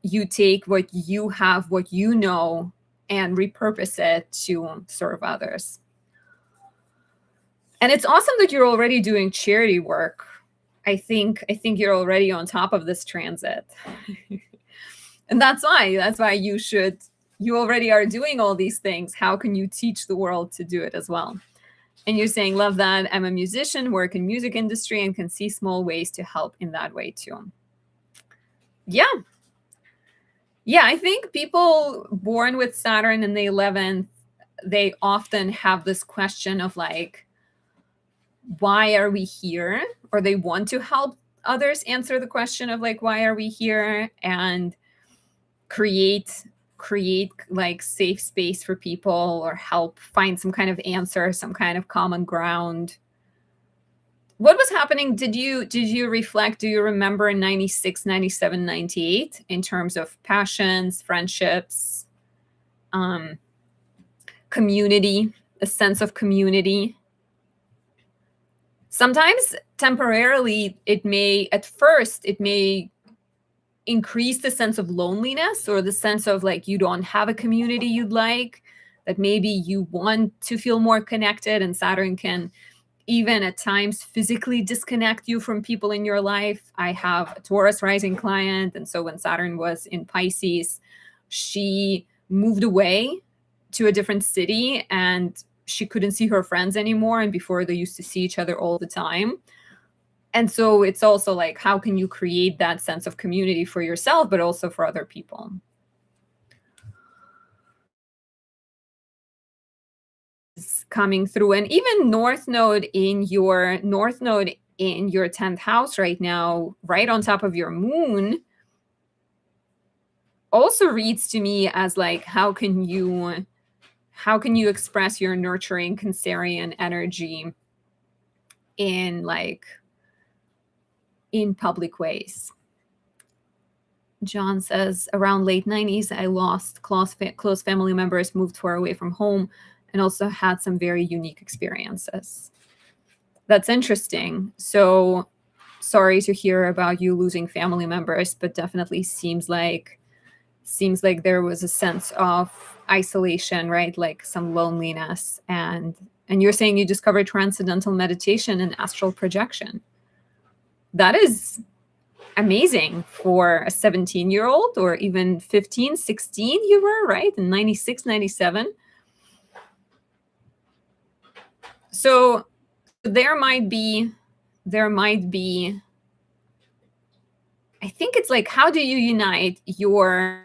what you have, what you know, and repurpose it to serve others. And it's awesome that you're already doing charity work. I think you're already on top of this transit. And that's why you already are doing all these things. How can you teach the world to do it as well? And you're saying, love that. I'm a musician, work in music industry, and can see small ways to help in that way too. Yeah. Yeah, I think people born with Saturn in the 11th, they often have this question of like, why are we here? Or they want to help others answer the question of like, why are we here? And create like safe space for people, or help find some kind of answer, some kind of common ground. What was happening? Did you reflect? Do you remember in 96, 97, 98 in terms of passions, friendships, community, a sense of community? Sometimes temporarily at first it may increase the sense of loneliness, or the sense of like you don't have a community you'd like, that maybe you want to feel more connected, and Saturn can even at times physically disconnect you from people in your life. I have a Taurus rising client, and so when Saturn was in Pisces, she moved away to a different city and she couldn't see her friends anymore, and before they used to see each other all the time. And so it's also like, how can you create that sense of community for yourself, but also for other people? It's coming through. And even North Node in your 10th house right now, right on top of your moon, also reads to me as like, how can you express your nurturing Cancerian energy in public ways? John says, around late 90s, I lost close family members, moved far away from home, and also had some very unique experiences. That's interesting. So sorry to hear about you losing family members, but definitely seems like there was a sense of isolation, right? Like some loneliness. And you're saying you discovered transcendental meditation and astral projection. That is amazing for a 17-year-old, or even 15, 16 you were, right? In 96, 97. So there might be, I think it's like, how do you unite your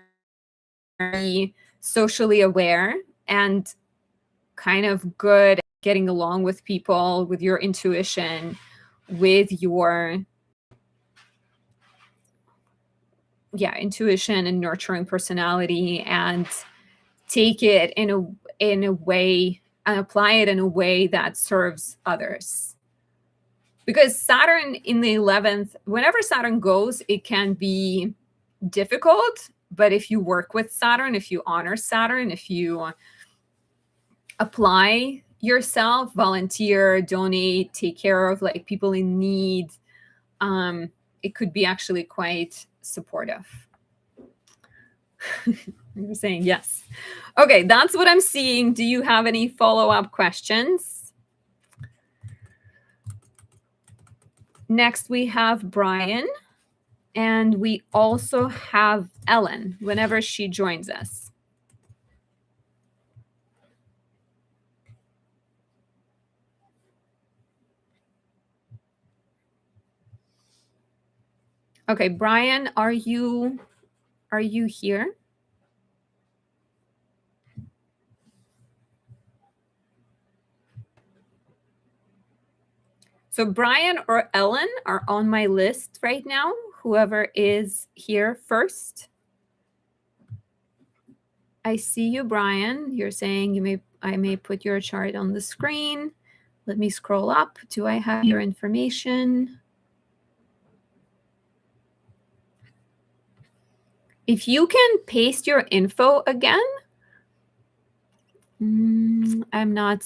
socially aware and kind of good at getting along with people, with your intuition, with your intuition and nurturing personality, and take it in a way and apply it in a way that serves others. Because Saturn in the 11th, whenever Saturn goes, it can be difficult. But if you work with Saturn, if you honor Saturn, if you apply yourself, volunteer, donate, take care of like people in need, it could be actually quite supportive. You're saying yes. Okay, that's what I'm seeing. Do you have any follow-up questions? Next, we have Brian, and we also have Ellen whenever she joins us. Okay, Brian, are you here? So Brian or Ellen are on my list right now, whoever is here first. I see you, Brian. You're saying I may put your chart on the screen. Let me scroll up. Do I have your information? If you can paste your info again, I'm not.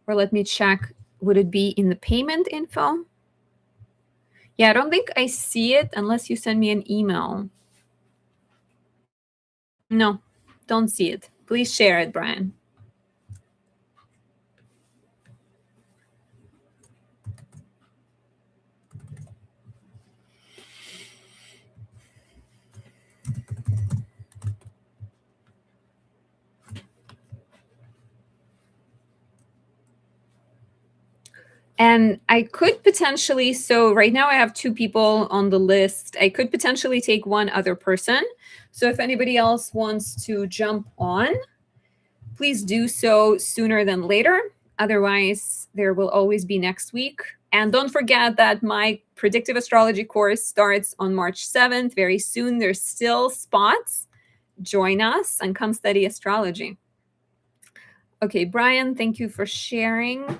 Or let me check. Would it be in the payment info? Yeah, I don't think I see it unless you send me an email. No, don't see it. Please share it, Brian. And I could potentially, so right now I have 2 people on the list. I could potentially take one other person. So if anybody else wants to jump on, please do so sooner than later. Otherwise, there will always be next week. And don't forget that my predictive astrology course starts on March 7th, very soon. There's still spots. Join us and come study astrology. Okay, Brian, thank you for sharing.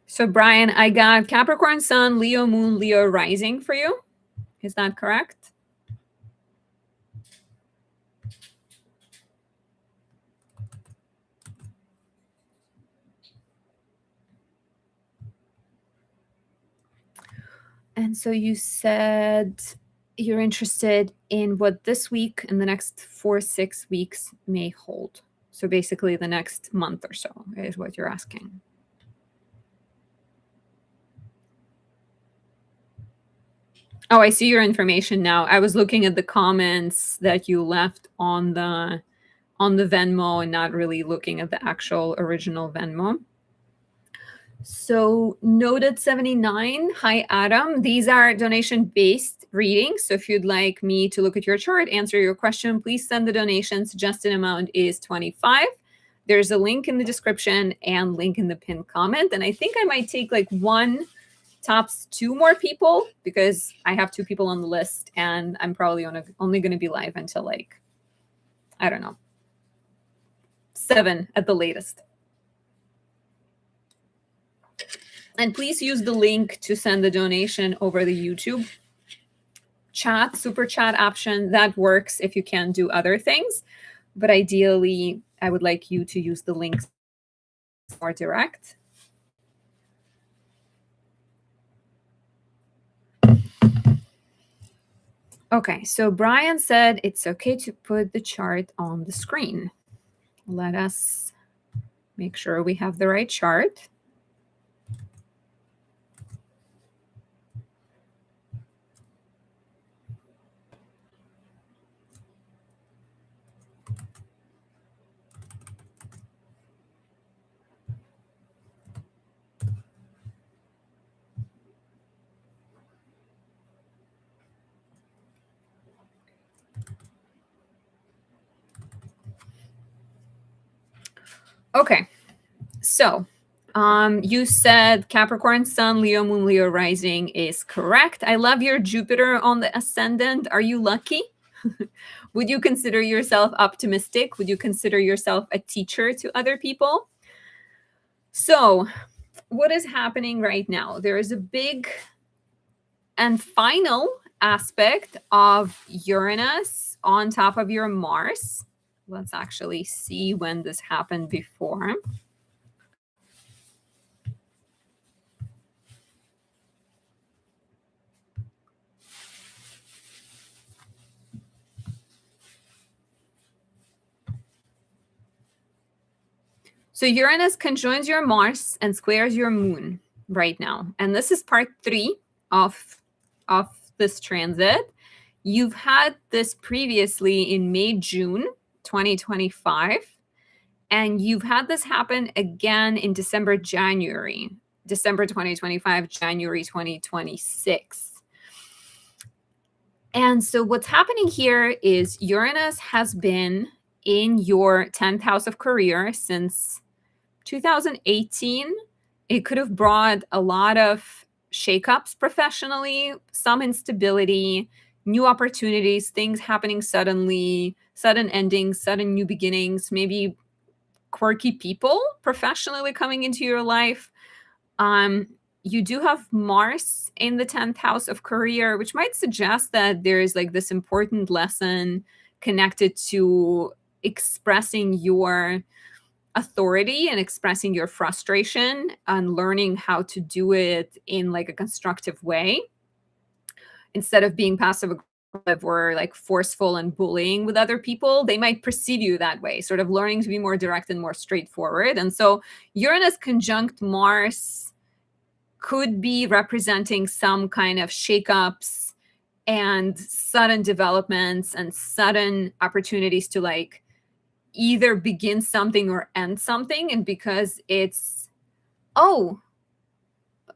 So, Brian, I got Capricorn Sun, Leo Moon, Leo Rising for you. Is that correct? And so you said you're interested in what this week and the next 4-6 weeks may hold. So basically the next month or so is what you're asking. Oh, I see your information now. I was looking at the comments that you left on the Venmo and not really looking at the actual original Venmo. So Noted 79, hi Adam. These are donation-based readings. So if you'd like me to look at your chart, answer your question, please send the donation. Suggested amount is $25. There's a link in the description and link in the pinned comment. And I think I might take like 1, tops 2 more people because I have 2 people on the list and I'm probably only going to be live until like, I don't know, 7 at the latest. And please use the link to send the donation over the YouTube chat, super chat option. That works if you can do other things. But ideally, I would like you to use the links more direct. Okay, so Brian said it's okay to put the chart on the screen. Let us make sure we have the right chart. Okay. So, you said Capricorn Sun, Leo Moon, Leo Rising is correct. I love your Jupiter on the ascendant. Are you lucky? Would you consider yourself optimistic? Would you consider yourself a teacher to other people? So, what is happening right now? There is a big and final aspect of Uranus on top of your Mars. Let's actually see when this happened before. So Uranus conjoins your Mars and squares your Moon right now. And this is part 3 of this transit. You've had this previously in May, June 2025, and you've had this happen again in December, January, December 2025, January 2026. And so what's happening here is Uranus has been in your 10th house of career since 2018. It could have brought a lot of shakeups professionally, some instability, new opportunities, things happening suddenly, sudden endings, sudden new beginnings, maybe quirky people professionally coming into your life. Um, you do have Mars in the 10th house of career, which might suggest that there is like this important lesson connected to expressing your authority and expressing your frustration and learning how to do it in like a constructive way instead of being passive aggressive or like forceful and bullying with other people. They might perceive you that way, sort of learning to be more direct and more straightforward. And so Uranus conjunct Mars could be representing some kind of shakeups and sudden developments and sudden opportunities to like either begin something or end something. And because it's, oh,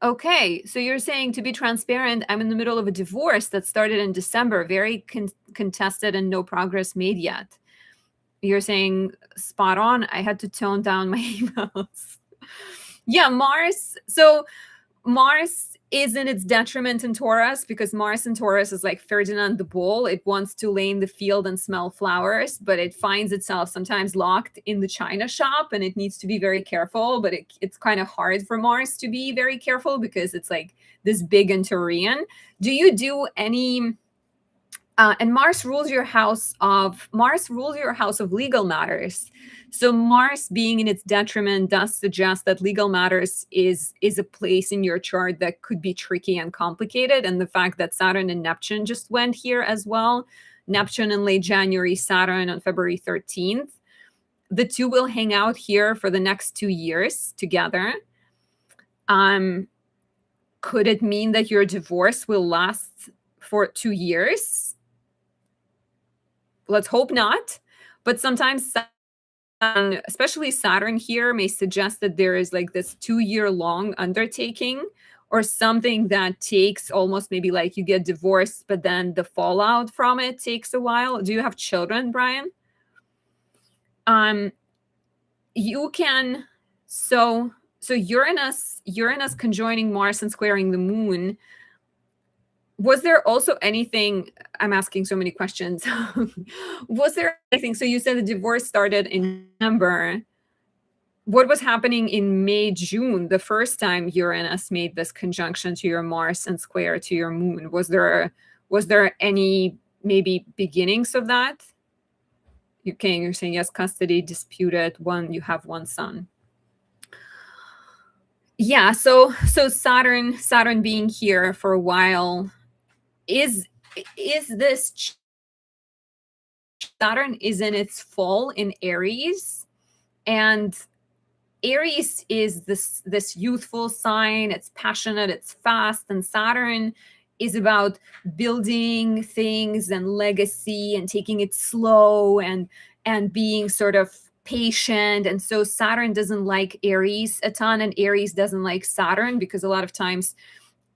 okay, so you're saying, to be transparent, I'm in the middle of a divorce that started in December, very contested and no progress made yet. You're saying spot on. I had to tone down my emails. Yeah, Mars. So Mars is in its detriment in Taurus because Mars in Taurus is like Ferdinand the Bull. It wants to lay in the field and smell flowers, but it finds itself sometimes locked in the china shop and it needs to be very careful. But it's kind of hard for Mars to be very careful because it's like this big and Taurian. Do you do any and Mars rules your house of legal matters. So Mars being in its detriment does suggest that legal matters is a place in your chart that could be tricky and complicated. And the fact that Saturn and Neptune just went here as well, Neptune in late January, Saturn on February 13th, the two will hang out here for the next 2 years together. Could it mean that your divorce will last for 2 years? Let's hope not. But sometimes, especially Saturn here, may suggest that there is like this 2-year long undertaking or something that takes almost maybe like you get divorced, but then the fallout from it takes a while. Do you have children, Brian? You can, so Uranus conjoining Mars and squaring the Moon. Was there also anything, I'm asking so many questions. Was there anything, so you said the divorce started in November. What was happening in May, June, the first time Uranus made this conjunction to your Mars and square to your Moon? Was there any maybe beginnings of that? You're saying yes, custody, disputed, you have one son. Yeah, so Saturn being here for a while, is this Saturn is in its fall in Aries, and Aries is this youthful sign. It's passionate, it's fast, and Saturn is about building things and legacy and taking it slow and being sort of patient. And so Saturn doesn't like Aries a ton, and Aries doesn't like Saturn because a lot of times,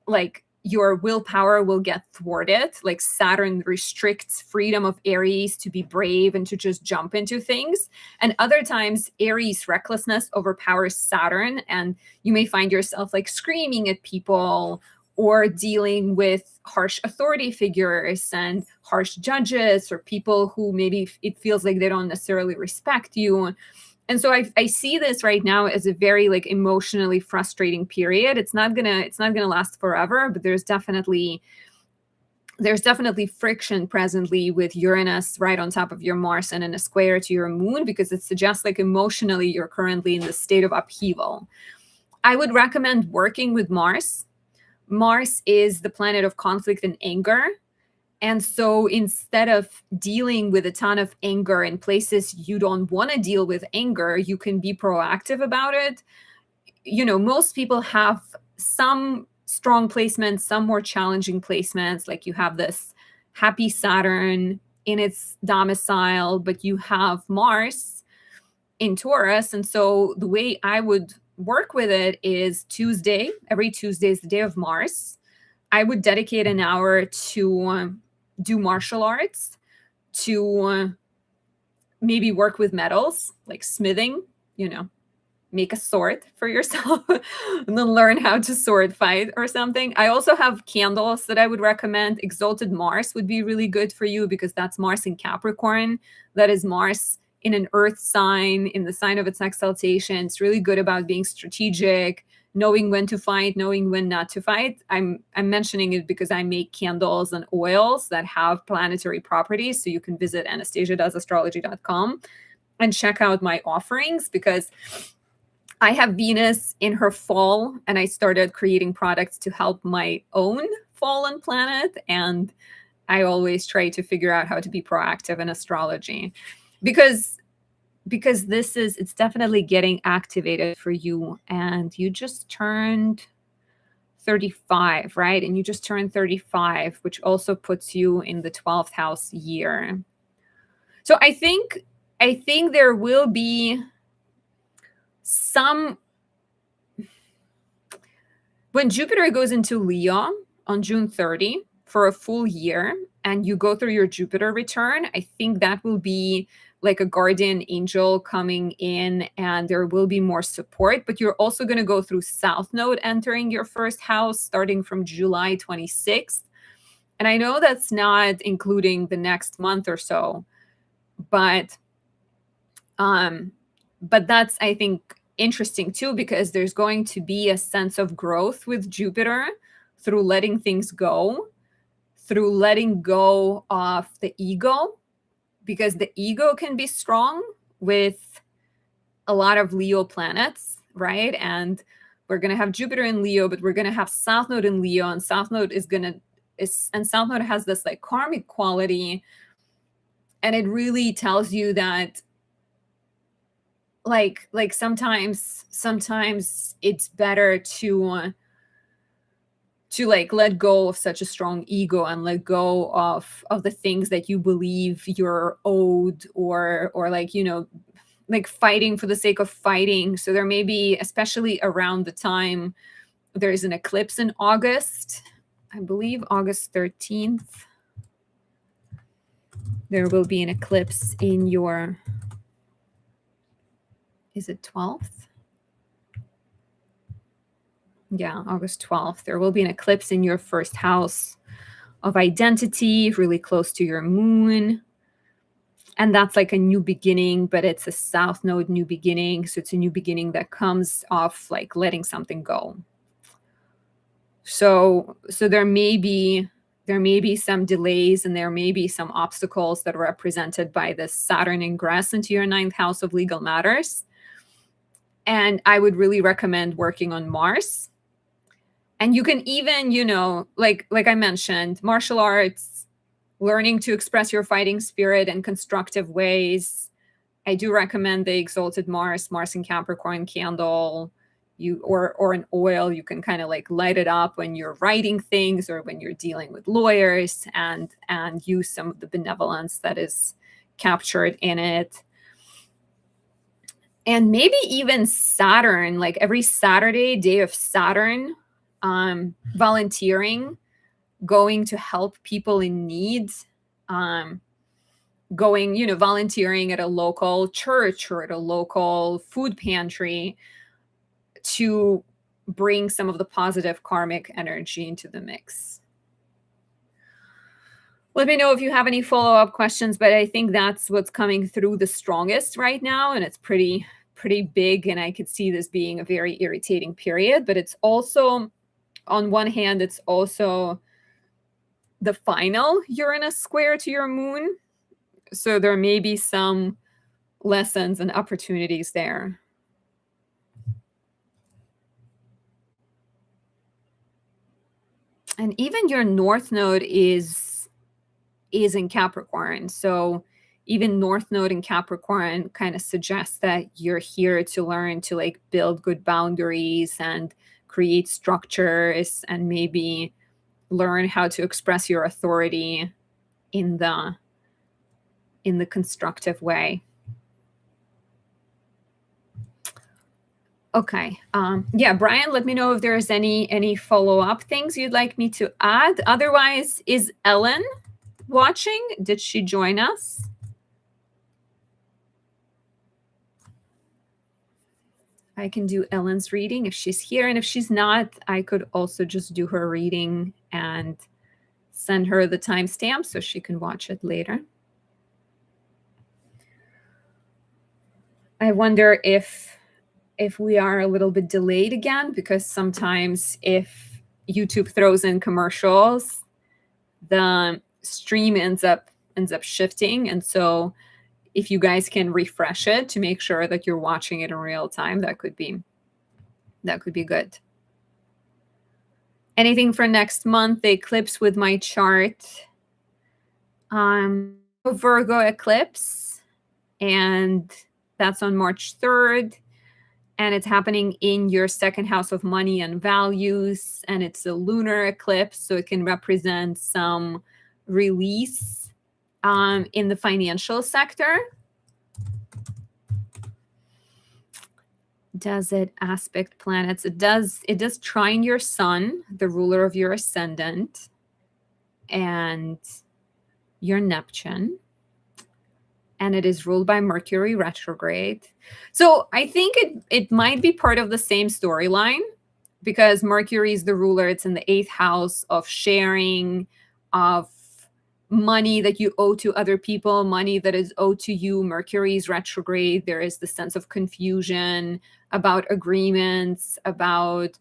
like, your willpower will get thwarted. Like Saturn restricts freedom of Aries to be brave and to just jump into things. And other times, Aries recklessness overpowers Saturn, and you may find yourself like screaming at people or dealing with harsh authority figures and harsh judges or people who maybe it feels like they don't necessarily respect you. And so I see this right now as a very like emotionally frustrating period. It's not gonna last forever, but there's definitely friction presently with Uranus right on top of your Mars and in a square to your moon, because it suggests like emotionally you're currently in the state of upheaval. I would recommend working with Mars. Mars is the planet of conflict and anger. And so instead of dealing with a ton of anger in places you don't want to deal with anger, you can be proactive about it. Most people have some strong placements, some more challenging placements. Like you have this happy Saturn in its domicile, but you have Mars in Taurus. And so the way I would work with it is Tuesday. Every Tuesday is the day of Mars. I would dedicate an hour to do martial arts, to maybe work with metals, like smithing, make a sword for yourself and then learn how to sword fight or something. I also have candles that I would recommend. Exalted Mars would be really good for you because that's Mars in Capricorn. That is Mars in an earth sign, in the sign of its exaltation. It's really good about being strategic, knowing when to fight, knowing when not to fight. I'm mentioning it because I make candles and oils that have planetary properties. So you can visit anastasiadoesastrology.com and check out my offerings, because I have Venus in her fall, and I started creating products to help my own fallen planet. And I always try to figure out how to be proactive in astrology, because it's definitely getting activated for you. And you just turned 35, right? And you just turned 35, which also puts you in the 12th house year. So I think there will be some, when Jupiter goes into Leo on June 30 for a full year and you go through your Jupiter return, I think that will be like a guardian angel coming in, and there will be more support. But you're also going to go through South Node entering your first house starting from July 26th. And I know that's not including the next month or so, but that's, I think, interesting too, because there's going to be a sense of growth with Jupiter through letting things go, through letting go of the ego, because the ego can be strong with a lot of Leo planets, right? And we're going to have Jupiter in Leo, but we're going to have South Node in Leo, and South Node South Node has this like karmic quality, and it really tells you that like sometimes it's better to like let go of such a strong ego and let go of the things that you believe you're owed, or like like fighting for the sake of fighting. So there may be, especially around the time there's an eclipse in August, I believe August 13th, there will be an eclipse in your, is it 12th? Yeah, August 12th. There will be an eclipse in your first house of identity, really close to your moon. And that's like a new beginning, but it's a South Node new beginning. So it's a new beginning that comes off like letting something go. So there may be some delays, and there may be some obstacles that are represented by this Saturn ingress into your 9th house of legal matters. And I would really recommend working on Mars. And you can even, like I mentioned, martial arts, learning to express your fighting spirit in constructive ways. I do recommend the Exalted Mars in Capricorn candle, or an oil. You can kind of like light it up when you're writing things or when you're dealing with lawyers, and use some of the benevolence that is captured in it. And maybe even Saturn, like every Saturday, day of Saturn, volunteering, going to help people in need, going, volunteering at a local church or at a local food pantry to bring some of the positive karmic energy into the mix. Let me know if you have any follow-up questions, but I think that's what's coming through the strongest right now, and it's pretty big, and I could see this being a very irritating period. But it's also, on one hand, it's also the final Uranus square to your moon, so there may be some lessons and opportunities there. And even your North Node is in Capricorn, so even North Node in Capricorn kind of suggests that you're here to learn to like build good boundaries and create structures and maybe learn how to express your authority in the constructive way. Okay. Yeah, Brian, let me know if there's any follow-up things you'd like me to add. Otherwise, is Ellen watching? Did she join us? I can do Ellen's reading if she's here, and if she's not, I could also just do her reading and send her the timestamp so she can watch it later. I wonder if we are a little bit delayed again, because sometimes if YouTube throws in commercials, the stream ends up shifting. And so if you guys can refresh it to make sure that you're watching it in real time, that could be good. Anything for next month? The eclipse with my chart. Virgo eclipse, and that's on March 3rd. And it's happening in your second house of money and values. And it's a lunar eclipse, so it can represent some release in the financial sector. Does it aspect planets? It does trine your sun, the ruler of your ascendant, and your Neptune. And it is ruled by Mercury retrograde. So I think it might be part of the same storyline, because Mercury is the ruler. It's in the 8th house of sharing, of money that you owe to other people, money that is owed to you. Mercury is retrograde. There is the sense of confusion about agreements, about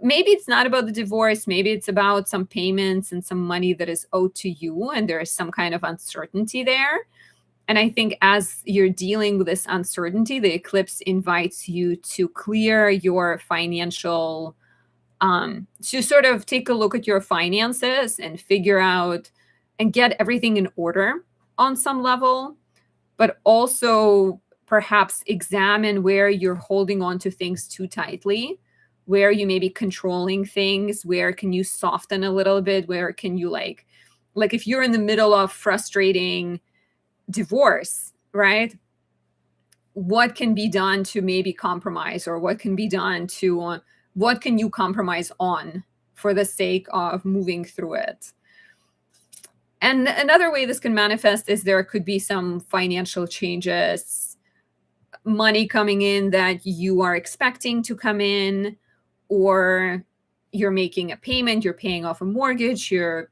maybe it's not about the divorce, maybe it's about some payments and some money that is owed to you, and there is some kind of uncertainty there. And I think as you're dealing with this uncertainty, the eclipse invites you to clear your financial, to sort of take a look at your finances and figure out and get everything in order on some level, but also perhaps examine where you're holding on to things too tightly, where you may be controlling things, where can you soften a little bit, where can you like if you're in the middle of frustrating divorce, right? What can be done to maybe compromise, or what can be done to, what can you compromise on for the sake of moving through it? And another way this can manifest is there could be some financial changes, money coming in that you are expecting to come in, or you're making a payment, you're paying off a mortgage, you're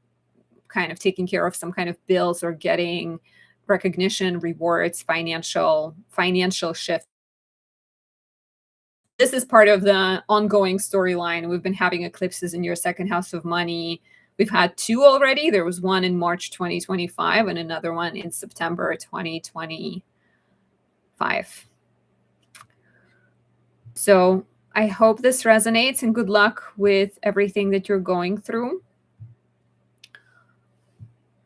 kind of taking care of some kind of bills or getting recognition, rewards, financial shift. This is part of the ongoing storyline. We've been having eclipses in your second house of money. We've had 2 already. There was one in March 2025 and another one in September 2025. So I hope this resonates, and good luck with everything that you're going through.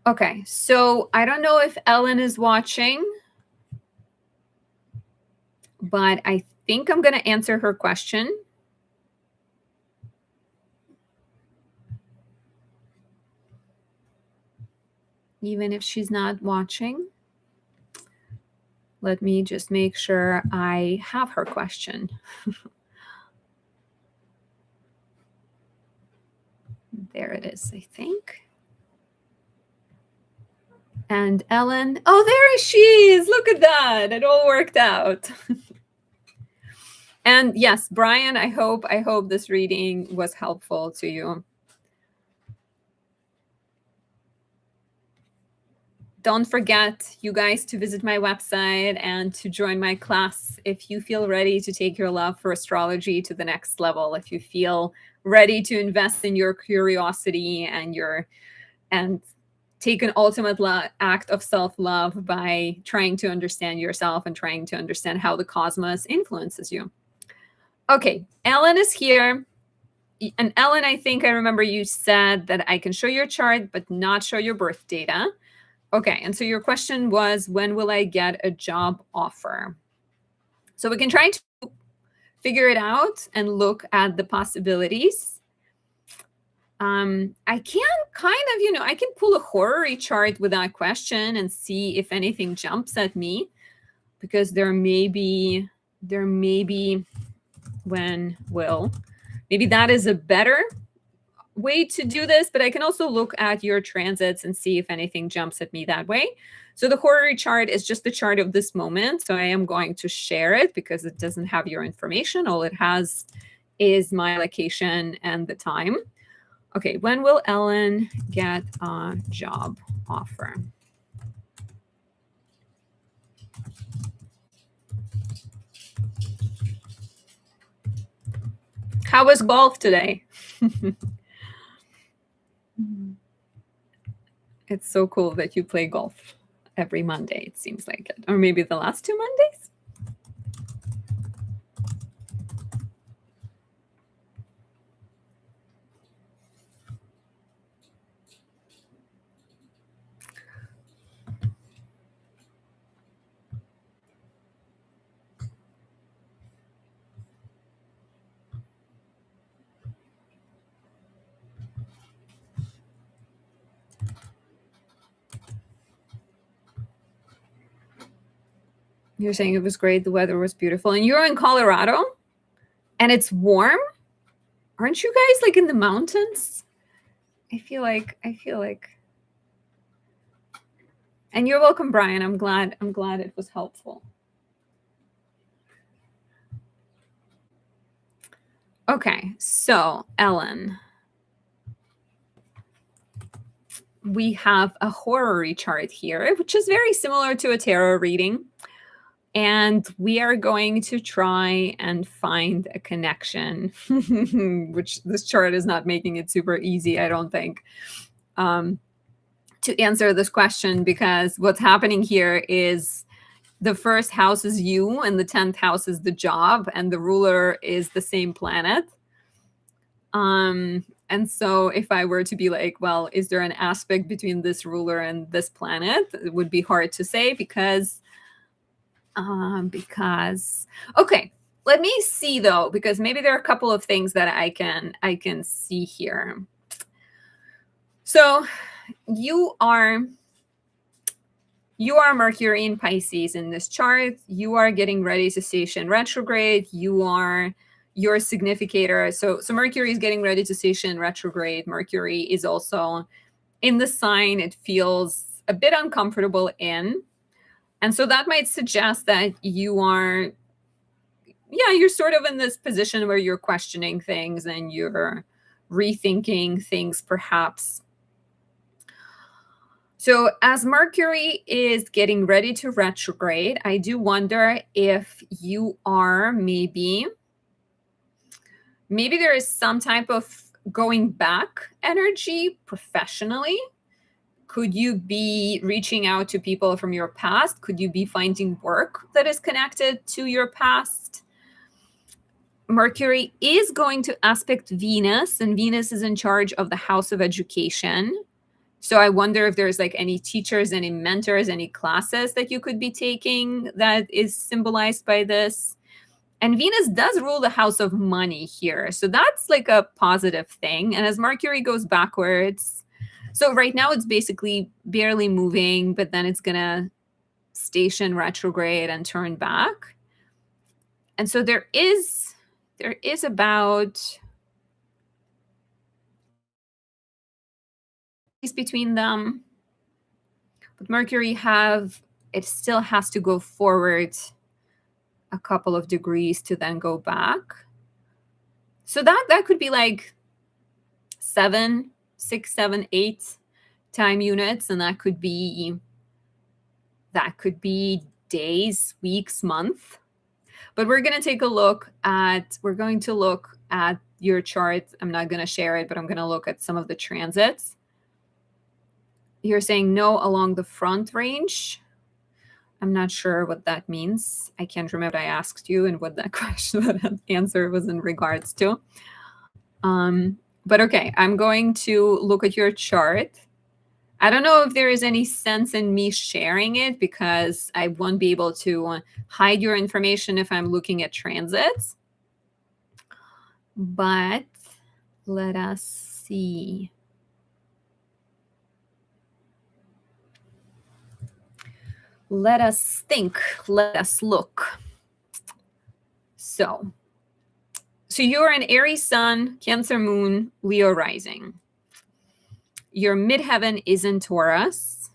Okay, so I don't know if Ellen is watching, but I think I'm going to answer her question. Even if she's not watching. Let me just make sure I have her question. There it is, I think. And Ellen, oh, there she is. Look at that. It all worked out. And yes, Brian, I hope this reading was helpful to you. Don't forget, you guys, to visit my website and to join my class if you feel ready to take your love for astrology to the next level. If you feel ready to invest in your curiosity and take an ultimate act of self-love by trying to understand yourself and trying to understand how the cosmos influences you. Okay, Ellen is here. And Ellen, I think I remember you said that I can show your chart, but not show your birth data. Okay, and so your question was, when will I get a job offer? So we can try to figure it out and look at the possibilities. I can kind of, I can pull a horror chart with that question and see if anything jumps at me, because there may be when will. Maybe that is a better way to do this, but I can also look at your transits and see if anything jumps at me that way. So the horary chart is just the chart of this moment. So I am going to share it because it doesn't have your information. All it has is my location and the time. Okay, when will Ellen get a job offer? How was golf today? It's so cool that you play golf every Monday, it seems like it. Or maybe the last 2 Mondays? You're saying it was great. The weather was beautiful. And you're in Colorado and it's warm? Aren't you guys like in the mountains? I feel like. And you're welcome, Brian. I'm glad it was helpful. Okay, so Ellen, we have a horary chart here, which is very similar to a tarot reading. And we are going to try and find a connection, which this chart is not making it super easy, I don't think, to answer this question, because what's happening here is the first house is you and the 10th house is the job, and the ruler is the same planet. And so if I were to be like, well, is there an aspect between this ruler and this planet? It would be hard to say because okay, let me see though, because maybe there are a couple of things that I can see here. So you are Mercury in Pisces in this chart. You are getting ready to station retrograde. You are your significator. So Mercury is getting ready to station retrograde. Mercury is also in the sign it feels a bit uncomfortable in. And so that might suggest that you're sort of in this position where you're questioning things and you're rethinking things perhaps. So as Mercury is getting ready to retrograde, I do wonder if you are maybe there is some type of going back energy professionally. Could you be reaching out to people from your past? Could you be finding work that is connected to your past? Mercury is going to aspect Venus, and Venus is in charge of the house of education. So I wonder if there's like any teachers, any mentors, any classes that you could be taking that is symbolized by this. And Venus does rule the house of money here. So that's like a positive thing. And as Mercury goes backwards, so right now it's basically barely moving, but then it's going to station retrograde and turn back. And so there is about between them. But Mercury it still has to go forward a couple of degrees to then go back. So that could be like 7, 6, 7, 8 time units, and that could be days, weeks, month. But we're going to look at your chart. I'm not going to share it, but I'm going to look at some of the transits. You're saying no along the front range. I'm not sure what that means. I can't remember what I asked you and what that question, what that answer was in regards to. But okay, I'm going to look at your chart. I don't know if there is any sense in me sharing it because I won't be able to hide your information if I'm looking at transits. But let us see. Let us think. Let us look. So you're an Aries sun, Cancer moon, Leo rising. Your midheaven is in Taurus,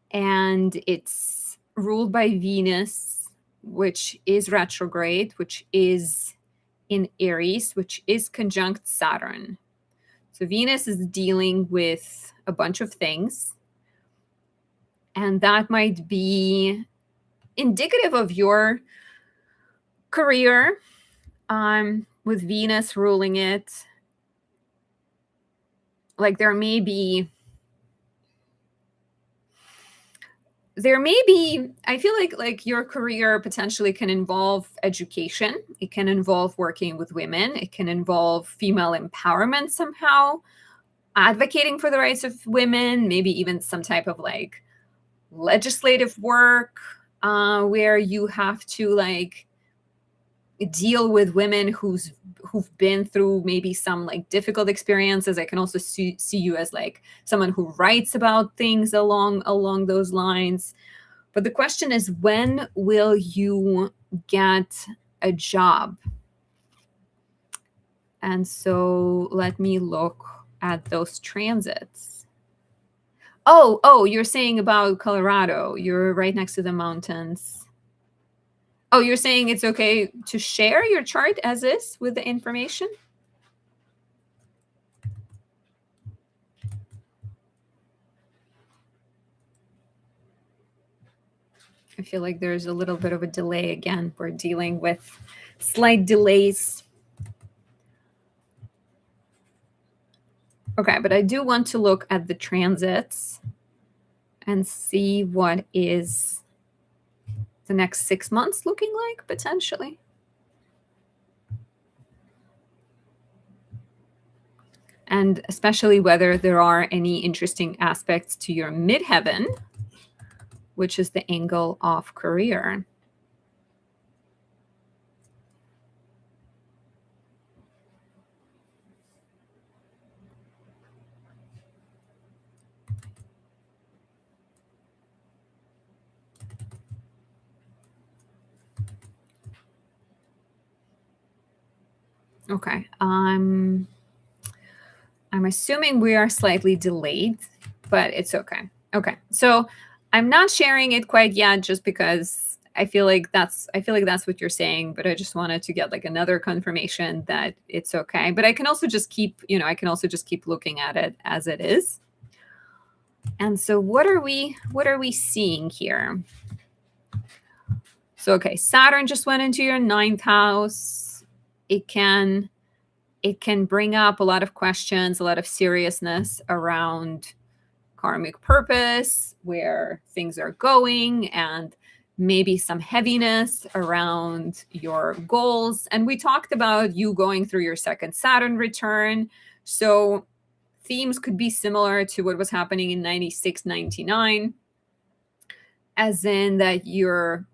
and it's ruled by Venus, which is retrograde, which is in Aries, which is conjunct Saturn. So Venus is dealing with a bunch of things, and that might be indicative of your career, with Venus ruling it. Like there may be, I feel like your career potentially can involve education. It can involve working with women. It can involve female empowerment somehow, advocating for the rights of women, maybe even some type of like legislative work, where you have to like deal with women who've been through maybe some like difficult experiences. I can also see you as like someone who writes about things along those lines. But the question is, when will you get a job? And so let me look at those transits. Oh, you're saying about Colorado. You're right next to the mountains. Oh, you're saying it's okay to share your chart as is with the information? I feel like there's a little bit of a delay again. We're dealing with slight delays. Okay, but I do want to look at the transits and see what is the next 6 months looking like, potentially. And especially whether there are any interesting aspects to your midheaven, which is the angle of career. Okay. I'm assuming we are slightly delayed, but it's okay. Okay. So I'm not sharing it quite yet just because I feel like that's what you're saying, but I just wanted to get like another confirmation that it's okay. But I can also just keep looking at it as it is. And so what are we seeing here? So okay, Saturn just went into your 9th house. It can bring up a lot of questions, a lot of seriousness around karmic purpose, where things are going, and maybe some heaviness around your goals. And we talked about you going through your second Saturn return. So themes could be similar to what was happening in 96, 99. As in that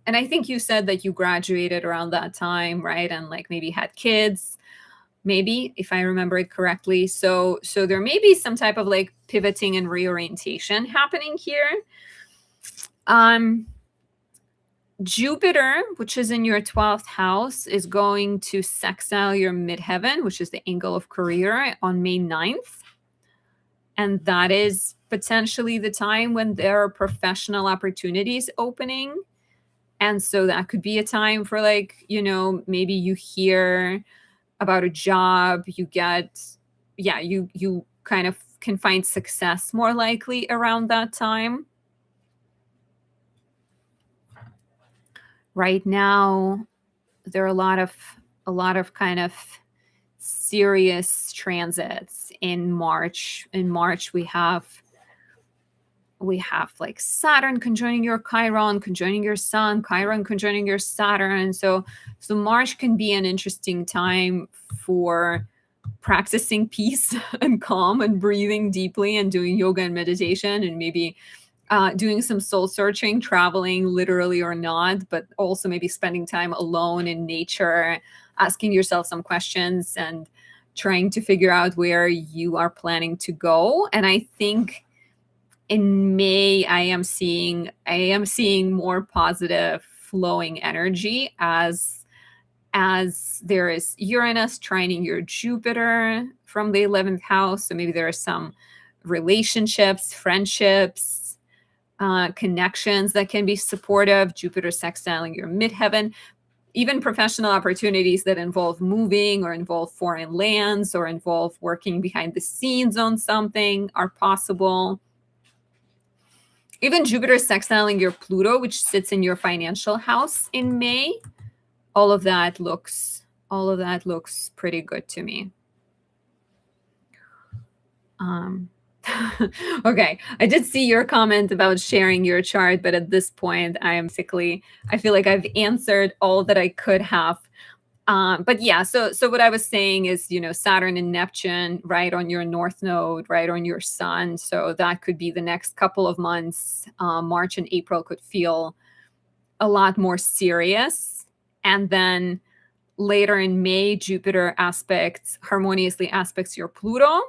and I think you said that you graduated around that time, right? And like maybe had kids, maybe, if I remember it correctly. So there may be some type of like pivoting and reorientation happening here. Jupiter, which is in your 12th house, is going to sextile your midheaven, which is the angle of career, on May 9th. And that is potentially the time when there are professional opportunities opening. And so that could be a time for, like, maybe you hear about a job, you get, yeah, you kind of can find success more likely around that time. Right now, there are a lot of kind of serious transits in March. In March, we have like Saturn conjoining your Chiron, conjoining your Sun, Chiron conjoining your Saturn. So March can be an interesting time for practicing peace and calm and breathing deeply and doing yoga and meditation, and maybe doing some soul searching, traveling literally or not, but also maybe spending time alone in nature, asking yourself some questions and trying to figure out where you are planning to go. And I think in May, I am seeing more positive flowing energy as there is Uranus trining your Jupiter from the 11th house. So maybe there are some relationships, friendships, connections that can be supportive. Jupiter sextiling your midheaven. Even professional opportunities that involve moving or involve foreign lands or involve working behind the scenes on something are possible. Even Jupiter sextiling your Pluto, which sits in your financial house in May, all of that looks pretty good to me. Okay, I did see your comment about sharing your chart, but at this point, I feel like I've answered all that I could have. But yeah, so what I was saying is, Saturn and Neptune right on your North Node, right on your Sun. So that could be the next couple of months. March and April could feel a lot more serious. And then later in May, Jupiter harmoniously aspects your Pluto.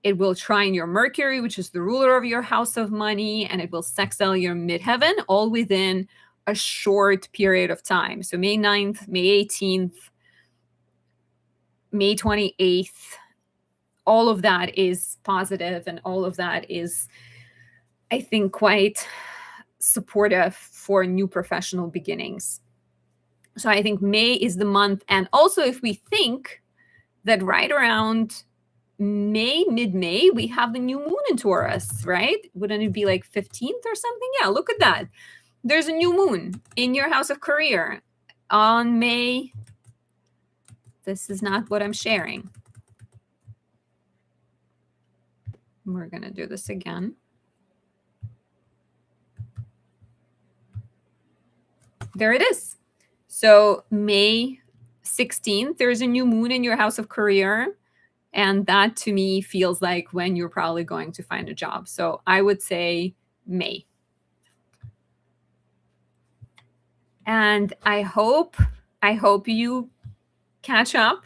It will trine your Mercury, which is the ruler of your house of money, and it will sextile your midheaven, all within a short period of time. So May 9th, May 18th, May 28th, all of that is positive, and all of that is, I think, quite supportive for new professional beginnings. So I think May is the month. And also, if we think that right around mid-May, we have the new moon in Taurus, right? Wouldn't it be like 15th or something? Yeah, look at that. There's a new moon in your house of career on May. This is not what I'm sharing. We're going to do this again. There it is. So May 16th, there's a new moon in your house of career. And that to me feels like when you're probably going to find a job. So I would say May. And I hope you catch up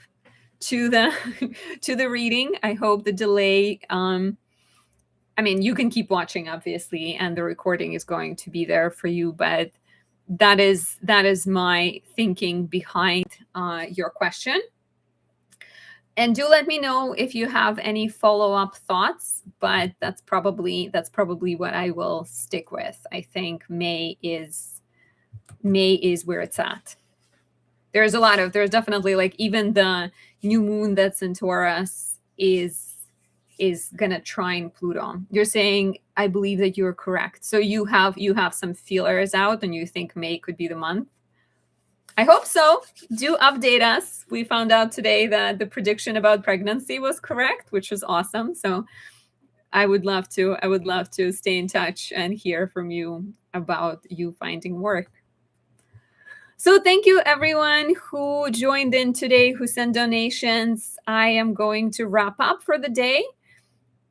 to the reading. I hope the delay, you can keep watching, obviously, and the recording is going to be there for you, but that is my thinking behind your question. And do let me know if you have any follow-up thoughts, but that's probably what I will stick with. I think May is where it's at. There's definitely, like, even the new moon that's in Taurus is gonna trine Pluto. You're saying, I believe that you're correct. So you have some feelers out and you think May could be the month. I hope so. Do update us. We found out today that the prediction about pregnancy was correct, which was awesome. So I would love to stay in touch and hear from you about you finding work. So thank you everyone who joined in today, who sent donations. I am going to wrap up for the day.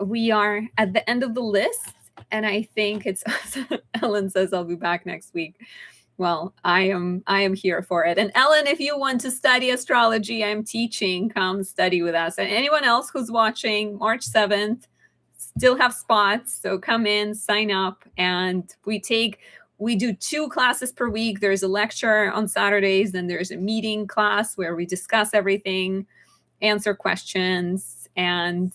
We are at the end of the list, and I think it's Ellen says I'll be back next week. Well, I am here for it. And Ellen, if you want to study astrology, I'm teaching. Come study with us. And anyone else who's watching, March 7th, still have spots. So come in, sign up, and we do 2 classes per week. There's a lecture on Saturdays, then there's a meeting class where we discuss everything, answer questions, and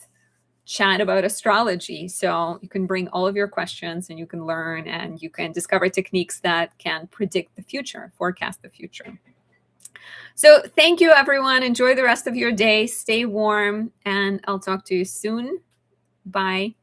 chat about astrology. So you can bring all of your questions and you can learn and you can discover techniques that can predict the future, forecast the future. So thank you, everyone. Enjoy the rest of your day. Stay warm, and I'll talk to you soon. Bye.